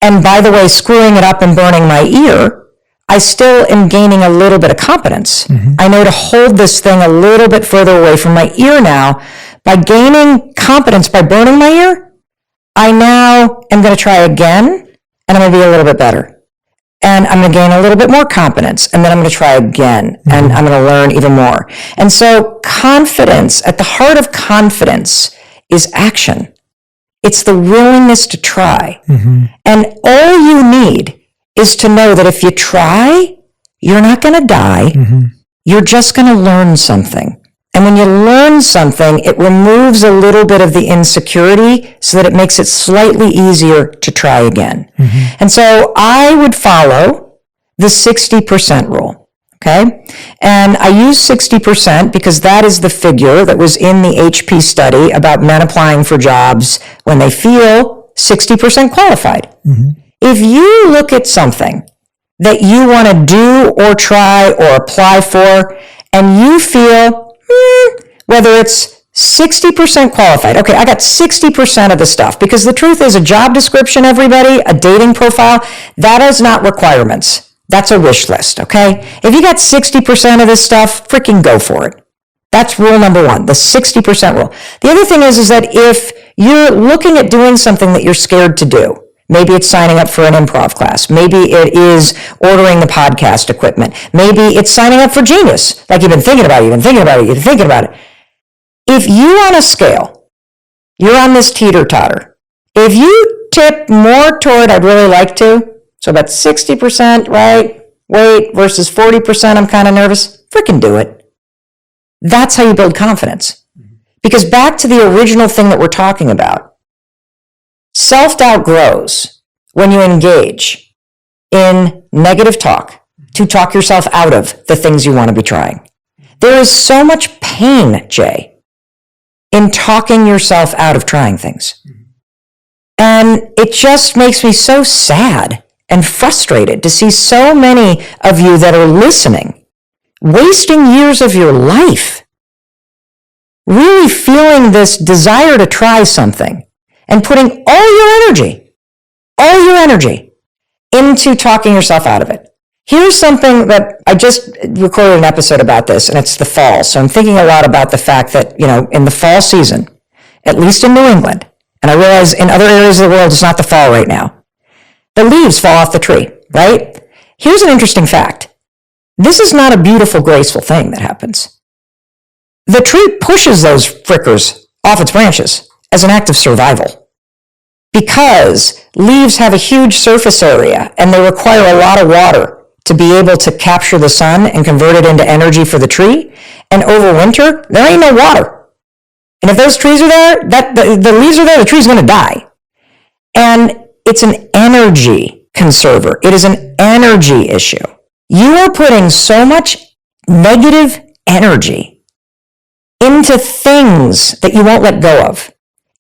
and by the way, screwing it up and burning my ear, I still am gaining a little bit of competence. I know to hold this thing a little bit further away from my ear now. By gaining competence by burning my ear, I now am going to try again, and I'm going to be a little bit better. And I'm going to gain a little bit more competence, and then I'm going to try again, and I'm going to learn even more. And so confidence, at the heart of confidence, is action. It's the willingness to try. And all you need is to know that if you try, you're not going to die. You're just going to learn something. And when you learn something, it removes a little bit of the insecurity so that it makes it slightly easier to try again. And so I would follow the 60% rule. Okay. And I use 60% because that is the figure that was in the HP study about men applying for jobs when they feel 60% qualified. If you look at something that you want to do or try or apply for, and you feel, whether it's 60% qualified, okay, I got 60% of the stuff, because the truth is a job description, everybody, a dating profile, that is not requirements. That's a wish list, okay? If you got 60% of this stuff, freaking go for it. That's rule number one, the 60% rule. The other thing is that if you're looking at doing something that you're scared to do, maybe it's signing up for an improv class. Maybe it is ordering the podcast equipment. Maybe it's signing up for Genius. Like you've been thinking about it. If you on a scale, you're on this teeter-totter. If you tip more toward I'd really like to, so about 60%, right? Wait, versus 40%, I'm kind of nervous. Freaking do it. That's how you build confidence. Because back to the original thing that we're talking about, self-doubt grows when you engage in negative talk to talk yourself out of the things you want to be trying. There is so much pain, Jay, in talking yourself out of trying things. And it just makes me so sad and frustrated to see so many of you that are listening, wasting years of your life, really feeling this desire to try something, and putting all your energy into talking yourself out of it. Here's something that I just recorded an episode about this, and it's the fall. So I'm thinking a lot about the fact that, in the fall season, at least in New England, and I realize in other areas of the world, it's not the fall right now, the leaves fall off the tree, right? Here's an interesting fact. This is not a beautiful, graceful thing that happens. The tree pushes those frickers off its branches as an act of survival because leaves have a huge surface area and they require a lot of water to be able to capture the sun and convert it into energy for the tree. And over winter, there ain't no water. And if those trees are there, the leaves are there, the tree's going to die. And it's an energy conserver. It is an energy issue. You are putting so much negative energy into things that you won't let go of,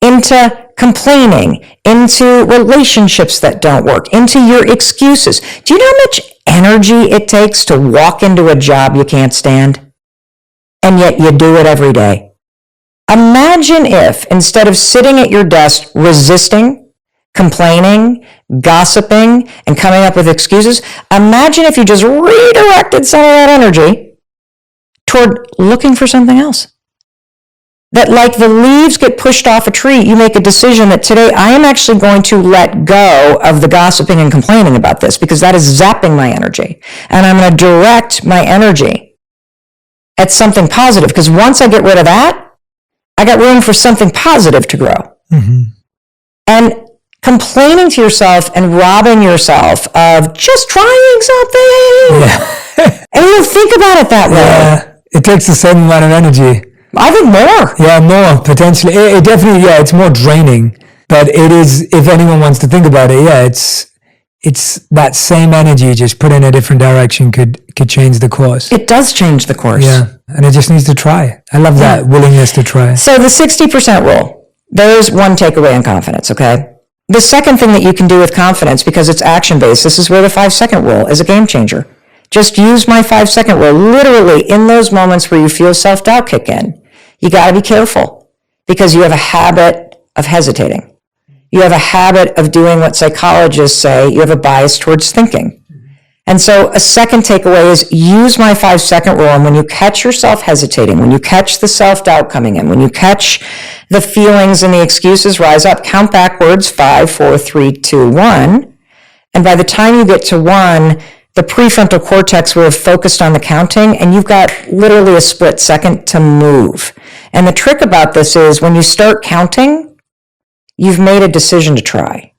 into complaining, into relationships that don't work, into your excuses. Do you know how much energy it takes to walk into a job you can't stand? And yet you do it every day. Imagine if, instead of sitting at your desk resisting, complaining, gossiping, and coming up with excuses, imagine if you just redirected some of that energy toward looking for something else. That like the leaves get pushed off a tree, you make a decision that today I am actually going to let go of the gossiping and complaining about this because that is zapping my energy. And I'm going to direct my energy at something positive because once I get rid of that, I got room for something positive to grow. Mm-hmm. And complaining to yourself and robbing yourself of just trying something. Yeah. And you don't think about it that way. Yeah, it takes the same amount of energy. I think more. Yeah, more, potentially. It definitely, it's more draining. But it is, if anyone wants to think about it, it's that same energy, just put in a different direction could change the course. It does change the course. Yeah, and it just needs to try. I love that willingness to try. So the 60% rule, there's one takeaway on confidence, okay? The second thing that you can do with confidence, because it's action-based, this is where the 5-second rule is a game changer. Just use my 5-second rule literally in those moments where you feel self-doubt kick in. You got to be careful because you have a habit of hesitating. You have a habit of doing what psychologists say. You have a bias towards thinking. And so a second takeaway is use my 5-second rule. And when you catch yourself hesitating, when you catch the self-doubt coming in, when you catch the feelings and the excuses rise up, count backwards, 5, 4, 3, 2, 1. And by the time you get to 1, the prefrontal cortex will have focused on the counting and you've got literally a split second to move. And the trick about this is when you start counting, you've made a decision to try.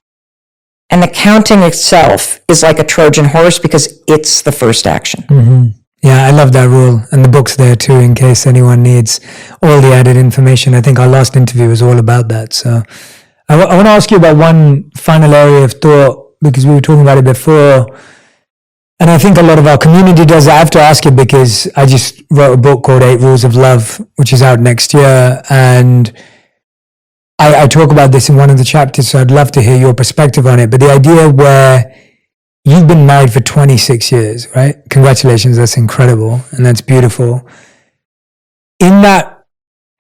And the counting itself is like a Trojan horse because it's the first action. Mm-hmm. Yeah, I love that rule. And the book's there too, in case anyone needs all the added information. I think our last interview was all about that. So I want to ask you about one final area of thought because we were talking about it before. And I think a lot of our community does. I have to ask it because I just wrote a book called 8 Rules of Love, which is out next year. And I talk about this in one of the chapters, so I'd love to hear your perspective on it. But the idea where you've been married for 26 years, right? Congratulations, that's incredible. And that's beautiful. In that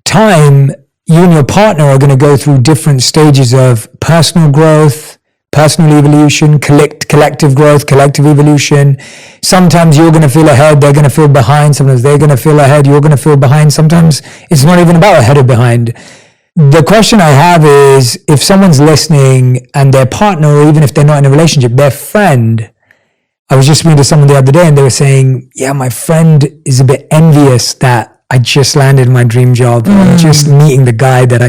time, you and your partner are going to go through different stages of personal growth, personal evolution, collective growth, collective evolution. Sometimes you're going to feel ahead, they're going to feel behind. Sometimes they're going to feel ahead, you're going to feel behind. Sometimes it's not even about ahead or behind. The question I have is, if someone's listening and their partner, or even if they're not in a relationship, their friend, I was just speaking to someone the other day and they were saying, yeah, my friend is a bit envious that I just landed my dream job. I'm just meeting the guy that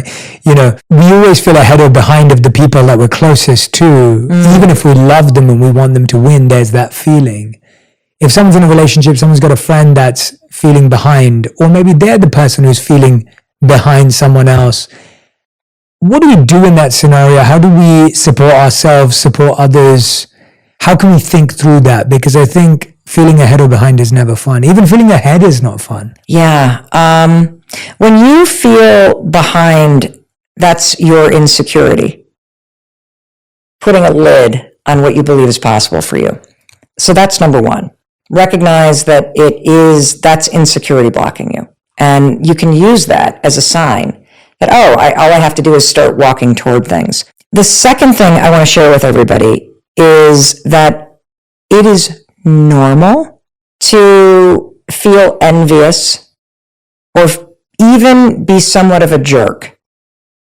we always feel ahead or behind of the people that we're closest to. Even if we love them and we want them to win, there's that feeling. If someone's in a relationship, someone's got a friend that's feeling behind, or maybe they're the person who's feeling behind someone else. What do we do in that scenario? How do we support ourselves, support others? How can we think through that? Because I think feeling ahead or behind is never fun. Even feeling ahead is not fun. Yeah. When you feel behind, that's your insecurity. Putting a lid on what you believe is possible for you. So that's number one. Recognize that that's insecurity blocking you. And you can use that as a sign that, all I have to do is start walking toward things. The second thing I want to share with everybody is that it is normal to feel envious or even be somewhat of a jerk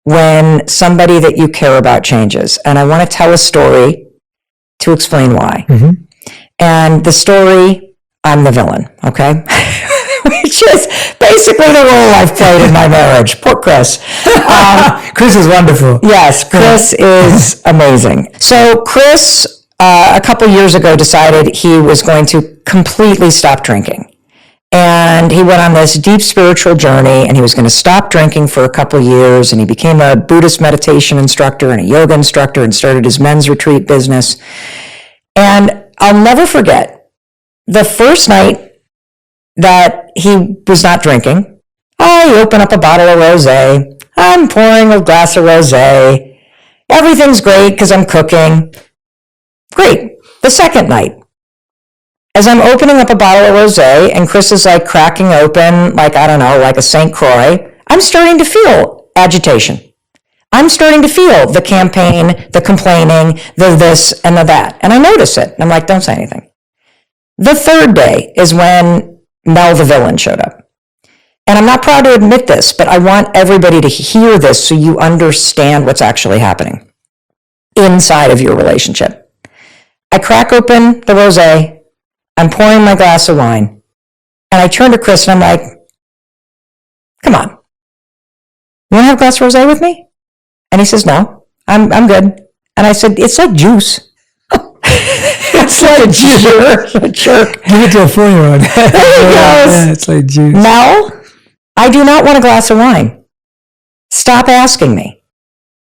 when somebody that you care about changes. And I want to tell a story to explain why. Mm-hmm. And the story, I'm the villain, okay? Which is basically the role I've played in my marriage. Poor Chris. Chris is wonderful. Yes, Chris is amazing. So Chris, a couple years ago, decided he was going to completely stop drinking. And he went on this deep spiritual journey, and he was going to stop drinking for a couple years, and he became a Buddhist meditation instructor and a yoga instructor and started his men's retreat business. And I'll never forget the first night that he was not drinking. I open up a bottle of rosé. I'm pouring a glass of rosé. Everything's great because I'm cooking. Great. The second night, as I'm opening up a bottle of rosé and Chris is like cracking open, like, I don't know, like a St. Croix, I'm starting to feel agitation. I'm starting to feel the campaign, the complaining, the this and the that. And I notice it. I'm like, don't say anything. The third day is when Mel the villain showed up. And I'm not proud to admit this, but I want everybody to hear this so you understand what's actually happening inside of your relationship. I crack open the rosé. I'm pouring my glass of wine. And I turn to Chris and I'm like, come on. You want to have a glass of rosé with me? And he says, no, I'm good. And I said, it's like juice. It's like a jerk. Give it to a 4-year-old. There he goes. Yeah, it's like juice. Mel, I do not want a glass of wine. Stop asking me.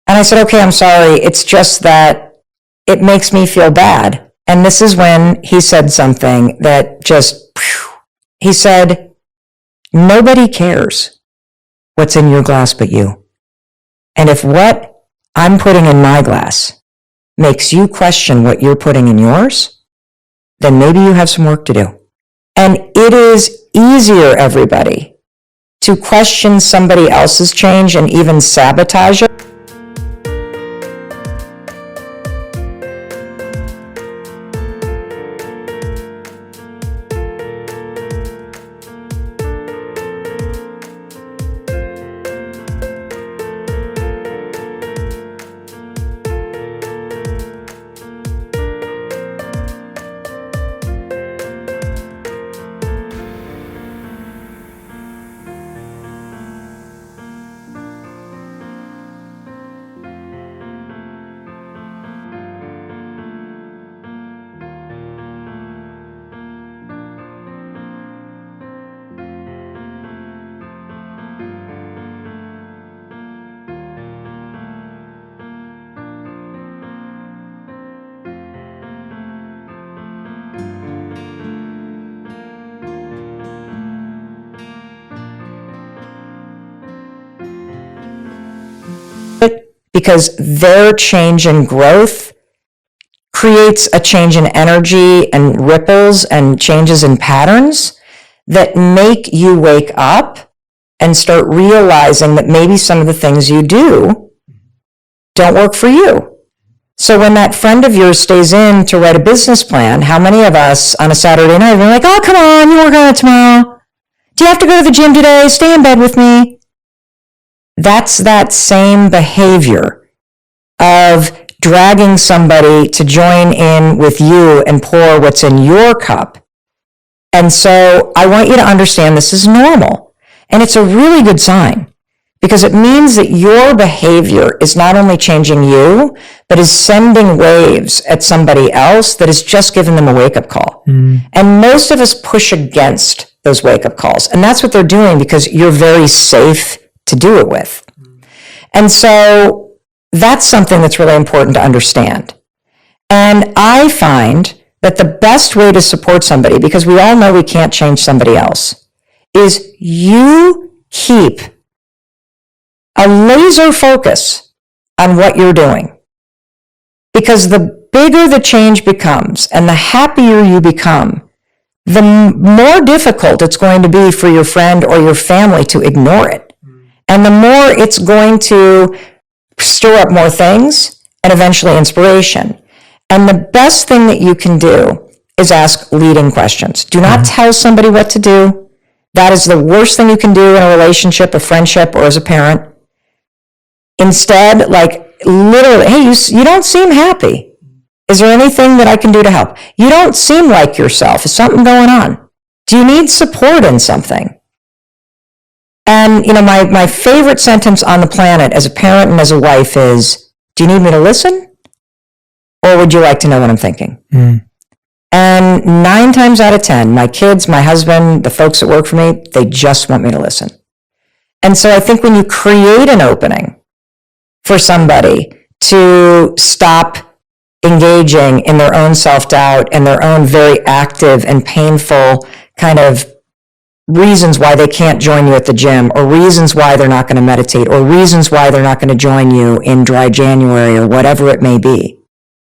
And I said, okay, I'm sorry. It's just that it makes me feel bad. And this is when he said something that just, he said, nobody cares what's in your glass but you. And if what I'm putting in my glass makes you question what you're putting in yours, then maybe you have some work to do. And it is easier, everybody, to question somebody else's change and even sabotage it. Because their change in growth creates a change in energy and ripples and changes in patterns that make you wake up and start realizing that maybe some of the things you do don't work for you. So when that friend of yours stays in to write a business plan, how many of us on a Saturday night are like, oh, come on, you work on it tomorrow. Do you have to go to the gym today? Stay in bed with me. That's that same behavior of dragging somebody to join in with you and pour what's in your cup. And so I want you to understand this is normal. And it's a really good sign because it means that your behavior is not only changing you, but is sending waves at somebody else that has just given them a wake-up call. And most of us push against those wake-up calls. And that's what they're doing because you're very safe to do it with. And so that's something that's really important to understand. And I find that the best way to support somebody, because we all know we can't change somebody else, is you keep a laser focus on what you're doing. Because the bigger the change becomes and the happier you become, the more difficult it's going to be for your friend or your family to ignore it. And the more it's going to stir up more things and eventually inspiration. And the best thing that you can do is ask leading questions. Do not tell somebody what to do. That is the worst thing you can do in a relationship, a friendship, or as a parent. Instead, like literally, hey, you don't seem happy. Is there anything that I can do to help? You don't seem like yourself. Is something going on? Do you need support in something? And, my favorite sentence on the planet as a parent and as a wife is, do you need me to listen? Or would you like to know what I'm thinking? And 9 times out of 10, my kids, my husband, the folks that work for me, they just want me to listen. And so I think when you create an opening for somebody to stop engaging in their own self-doubt and their own very active and painful kind of reasons why they can't join you at the gym, or reasons why they're not going to meditate, or reasons why they're not going to join you in dry January, or whatever it may be,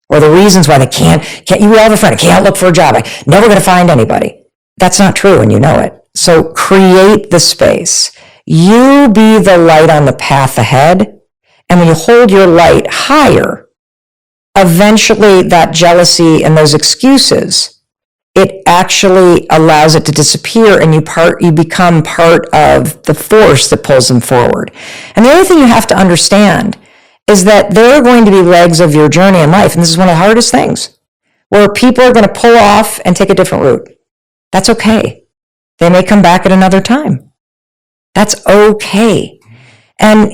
or the reasons why they can't you have a friend, I can't look for a job, I'm never going to find anybody. That's not true, and you know it. So create the space. You be the light on the path ahead, and when you hold your light higher, eventually that jealousy and those excuses, it actually allows it to disappear, and you become part of the force that pulls them forward. And the other thing you have to understand is that there are going to be legs of your journey in life, and this is one of the hardest things, where people are going to pull off and take a different route. That's okay. They may come back at another time. That's okay. And,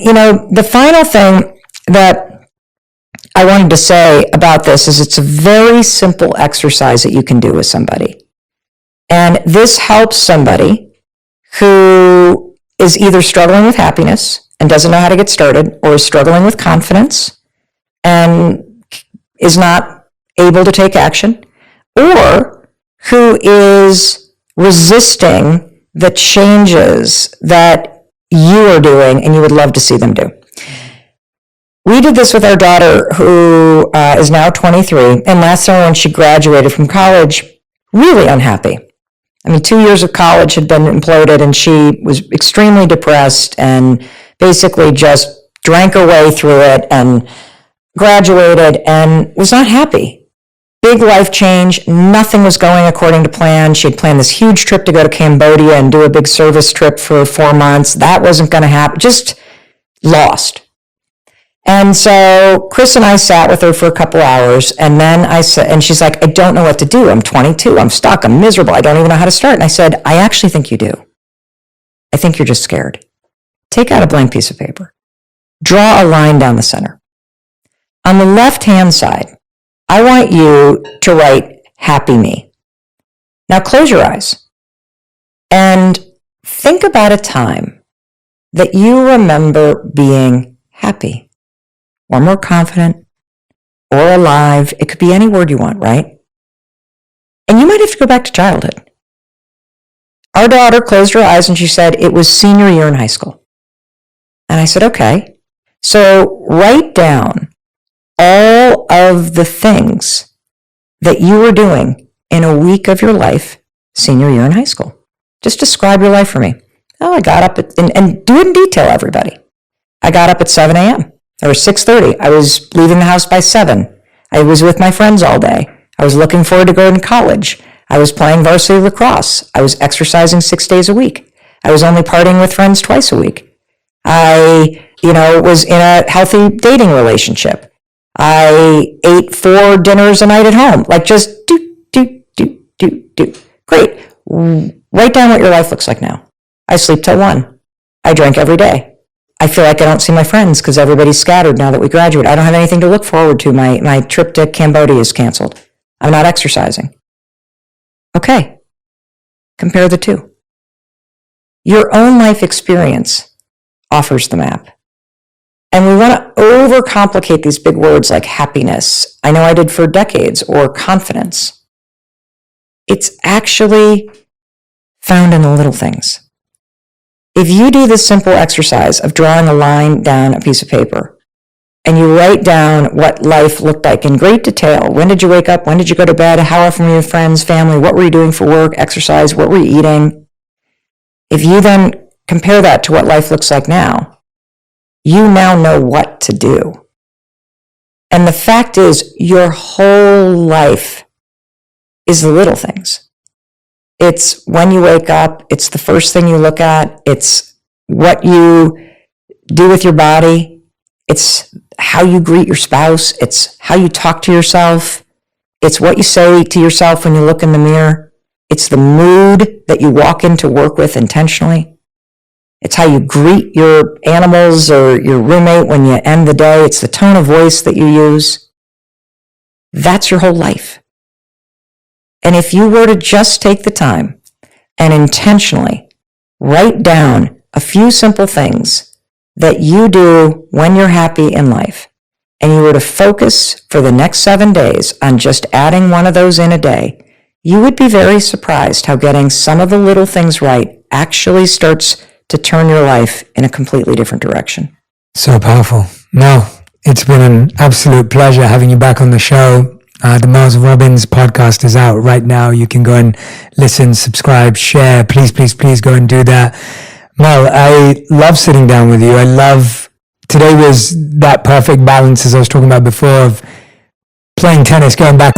the final thing that I wanted to say about this is it's a very simple exercise that you can do with somebody. And this helps somebody who is either struggling with happiness and doesn't know how to get started, or is struggling with confidence and is not able to take action, or who is resisting the changes that you are doing and you would love to see them do. We did this with our daughter, who is now 23, and last summer when she graduated from college, really unhappy. 2 years of college had been imploded, and she was extremely depressed and basically just drank her way through it and graduated and was not happy. Big life change. Nothing was going according to plan. She had planned this huge trip to go to Cambodia and do a big service trip for 4 months. That wasn't going to happen. Just lost. And so Chris and I sat with her for a couple hours, and then I said, and she's like, I don't know what to do. I'm 22. I'm stuck. I'm miserable. I don't even know how to start. And I said, I actually think you do. I think you're just scared. Take out a blank piece of paper. Draw a line down the center. On the left-hand side, I want you to write happy me. Now close your eyes and think about a time that you remember being happy, or more confident, or alive. It could be any word you want, right? And you might have to go back to childhood. Our daughter closed her eyes and she said it was senior year in high school. And I said, okay. So write down all of the things that you were doing in a week of your life, senior year in high school. Just describe your life for me. Oh, I got up and do it in detail, everybody. I got up at 7 a.m. Or 6:30. I was leaving the house by 7. I was with my friends all day. I was looking forward to going to college. I was playing varsity lacrosse. I was exercising 6 days a week. I was only partying with friends twice a week. I, was in a healthy dating relationship. I ate 4 dinners a night at home. Like just do. Great. Write down what your life looks like now. I sleep till 1. I drink every day. I feel like I don't see my friends because everybody's scattered now that we graduate. I don't have anything to look forward to. My trip to Cambodia is canceled. I'm not exercising. Okay. Compare the two. Your own life experience offers the map. And we want to overcomplicate these big words like happiness. I know I did for decades, or confidence. It's actually found in the little things. If you do this simple exercise of drawing a line down a piece of paper, and you write down what life looked like in great detail, when did you wake up, when did you go to bed, how often were you with friends, family, what were you doing for work, exercise, what were you eating? If you then compare that to what life looks like now, you now know what to do. And the fact is, your whole life is the little things. It's when you wake up, it's the first thing you look at, it's what you do with your body, it's how you greet your spouse, it's how you talk to yourself, it's what you say to yourself when you look in the mirror, it's the mood that you walk into work with intentionally, it's how you greet your animals or your roommate when you end the day, it's the tone of voice that you use. That's your whole life. And if you were to just take the time and intentionally write down a few simple things that you do when you're happy in life, and you were to focus for the next 7 days on just adding one of those in a day, you would be very surprised how getting some of the little things right actually starts to turn your life in a completely different direction. So powerful. No, it's been an absolute pleasure having you back on the show. The Miles Robbins podcast is out right now. You can go and listen, subscribe, share. Please, please, please go and do that. Mel, I love sitting down with you. Today was that perfect balance, as I was talking about before, of playing tennis, going back.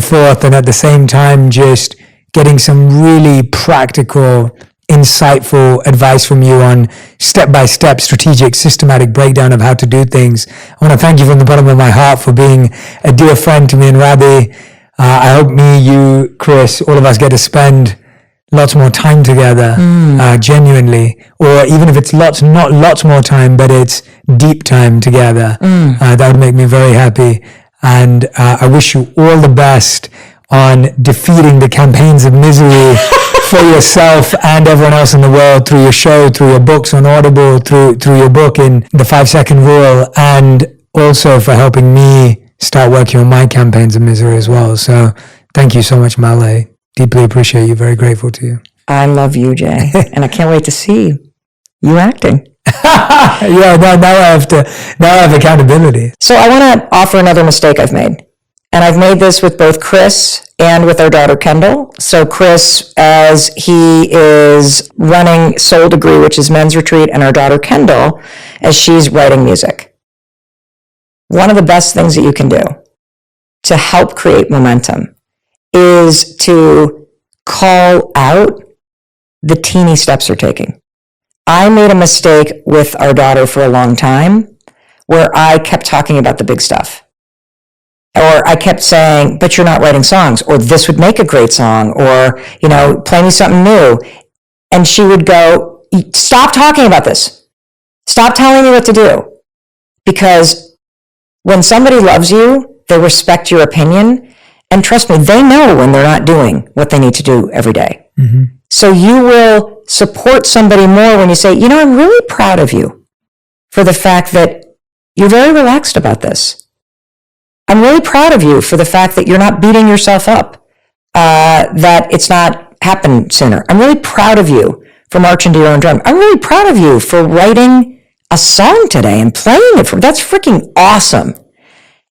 Forth, and at the same time just getting some really practical, insightful advice from you on step-by-step strategic, systematic breakdown of how to do things. I want to thank you from the bottom of my heart for being a dear friend to me and Rabbi. I hope me, you, Chris, all of us get to spend lots more time together, genuinely, or even if it's not lots more time, but it's deep time together. That would make me very happy. And I wish you all the best on defeating the campaigns of misery for yourself and everyone else in the world through your show, through your books on Audible, through your book in the 5-second rule, and also for helping me start working on my campaigns of misery as well. So thank you so much, Mel. I deeply appreciate you. Very grateful to you. I love you, Jay. And I can't wait to see you acting. Yeah, now I have accountability. So I want to offer another mistake I've made. And I've made this with both Chris and with our daughter, Kendall. So Chris, as he is running Soul Degree, which is men's retreat, and our daughter, Kendall, as she's writing music. One of the best things that you can do to help create momentum is to call out the teeny steps they're taking. I made a mistake with our daughter for a long time where I kept talking about the big stuff. Or I kept saying, but you're not writing songs, or this would make a great song, or, play me something new. And she would go, stop talking about this. Stop telling me what to do. Because when somebody loves you, they respect your opinion. And trust me, they know when they're not doing what they need to do every day. Mm-hmm. So you will support somebody more when you say, I'm really proud of you for the fact that you're very relaxed about this. I'm really proud of you for the fact that you're not beating yourself up, that it's not happened sooner. I'm really proud of you for marching to your own drum. I'm really proud of you for writing a song today and playing it. That's freaking awesome.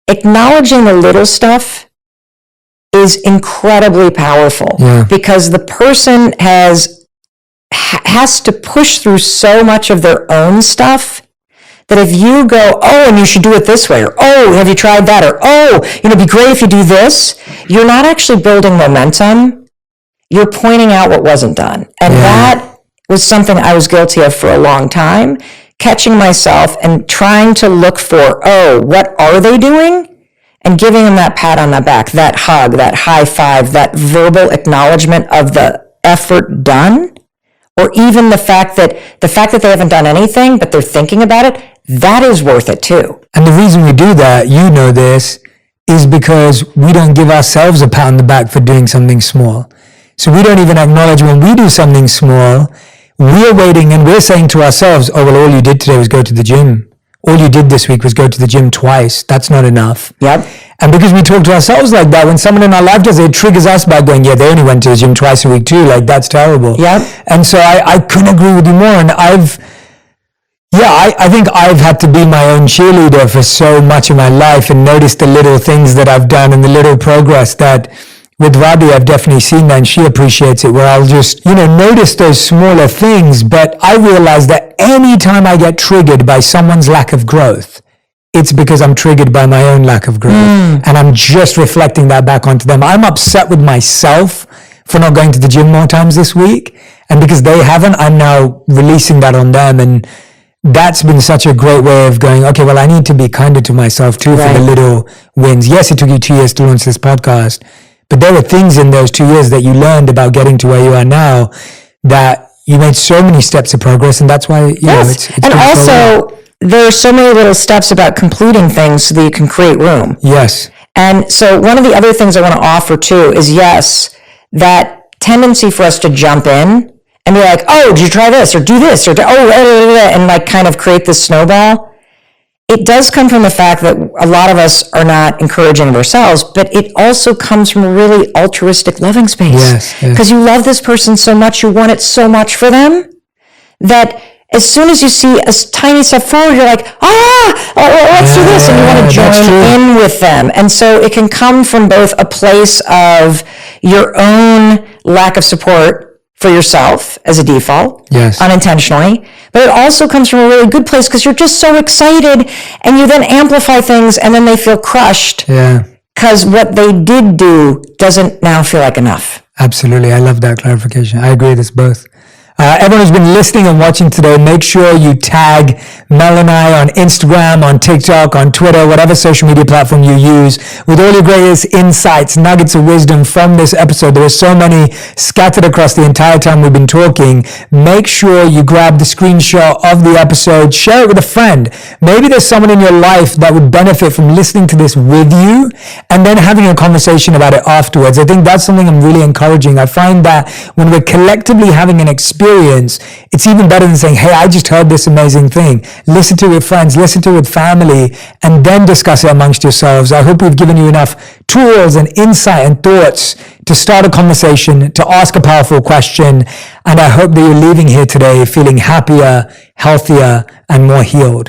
Acknowledging the little stuff is incredibly powerful because the person has to push through so much of their own stuff that if you go, and you should do it this way, or, have you tried that? Or, it'd be great if you do this. You're not actually building momentum. You're pointing out what wasn't done. And that was something I was guilty of for a long time. catching myself and trying to look for, oh, what are they doing? And giving them that pat on the back, that hug, that high five, that verbal acknowledgement of the effort done, or even the fact that they haven't done anything, but they're thinking about it, that is worth it too. And the reason we do that, you know this, is because we don't give ourselves a pat on the back for doing something small. So we don't even acknowledge when we do something small, we're waiting and we're saying to ourselves, oh, well, all you did today was go to the gym. All you did this week was go to the gym twice. That's not enough. Yep. And because we talk to ourselves like that, when someone in our life does it, it triggers us by going, yeah, they only went to the gym twice a week too. Like, that's terrible. Yep. And so I couldn't agree with you more. And I think I've had to be my own cheerleader for so much of my life and notice the little things that I've done and the little progress that with Radhi, I've definitely seen that, and she appreciates it, where I'll just, notice those smaller things. But I realize that anytime I get triggered by someone's lack of growth, it's because I'm triggered by my own lack of growth. And I'm just reflecting that back onto them. I'm upset with myself for not going to the gym more times this week. And because they haven't, I'm now releasing that on them. And that's been such a great way of going, okay, well, I need to be kinder to myself too for the little wins. Yes, it took you 2 years to launch this podcast, but there were things in those 2 years that you learned about getting to where you are now that you made so many steps of progress. And that's why, it's and also, there are so many little steps about completing things so that you can create room. Yes. And so one of the other things I want to offer too is, yes, that tendency for us to jump in and be like, oh, did you try this or do this or and like kind of create this snowball. It does come from the fact that a lot of us are not encouraging of ourselves, but it also comes from a really altruistic loving space. Yes. Because you love this person so much, you want it so much for them, that as soon as you see a tiny step forward, you're like, let's do this, and you want to join in with them. And so it can come from both a place of your own lack of support for yourself as a default, unintentionally, but it also comes from a really good place because you're just so excited, and you then amplify things, and then they feel crushed because what they did do doesn't now feel like enough. Absolutely. I love that clarification. I agree with us both. Everyone who's been listening and watching today, make sure you tag Mel and I on Instagram, on TikTok, on Twitter, whatever social media platform you use, with all your greatest insights, nuggets of wisdom from this episode. There are so many scattered across the entire time we've been talking. Make sure you grab the screenshot of the episode, share it with a friend. Maybe there's someone in your life that would benefit from listening to this with you and then having a conversation about it afterwards. I think that's something I'm really encouraging. I find that when we're collectively having an experience, it's even better than saying, hey, I just heard this amazing thing. Listen to it with friends, listen to it with family, and then discuss it amongst yourselves. I hope we've given you enough tools and insight and thoughts to start a conversation, to ask a powerful question. And I hope that you're leaving here today feeling happier, healthier, and more healed.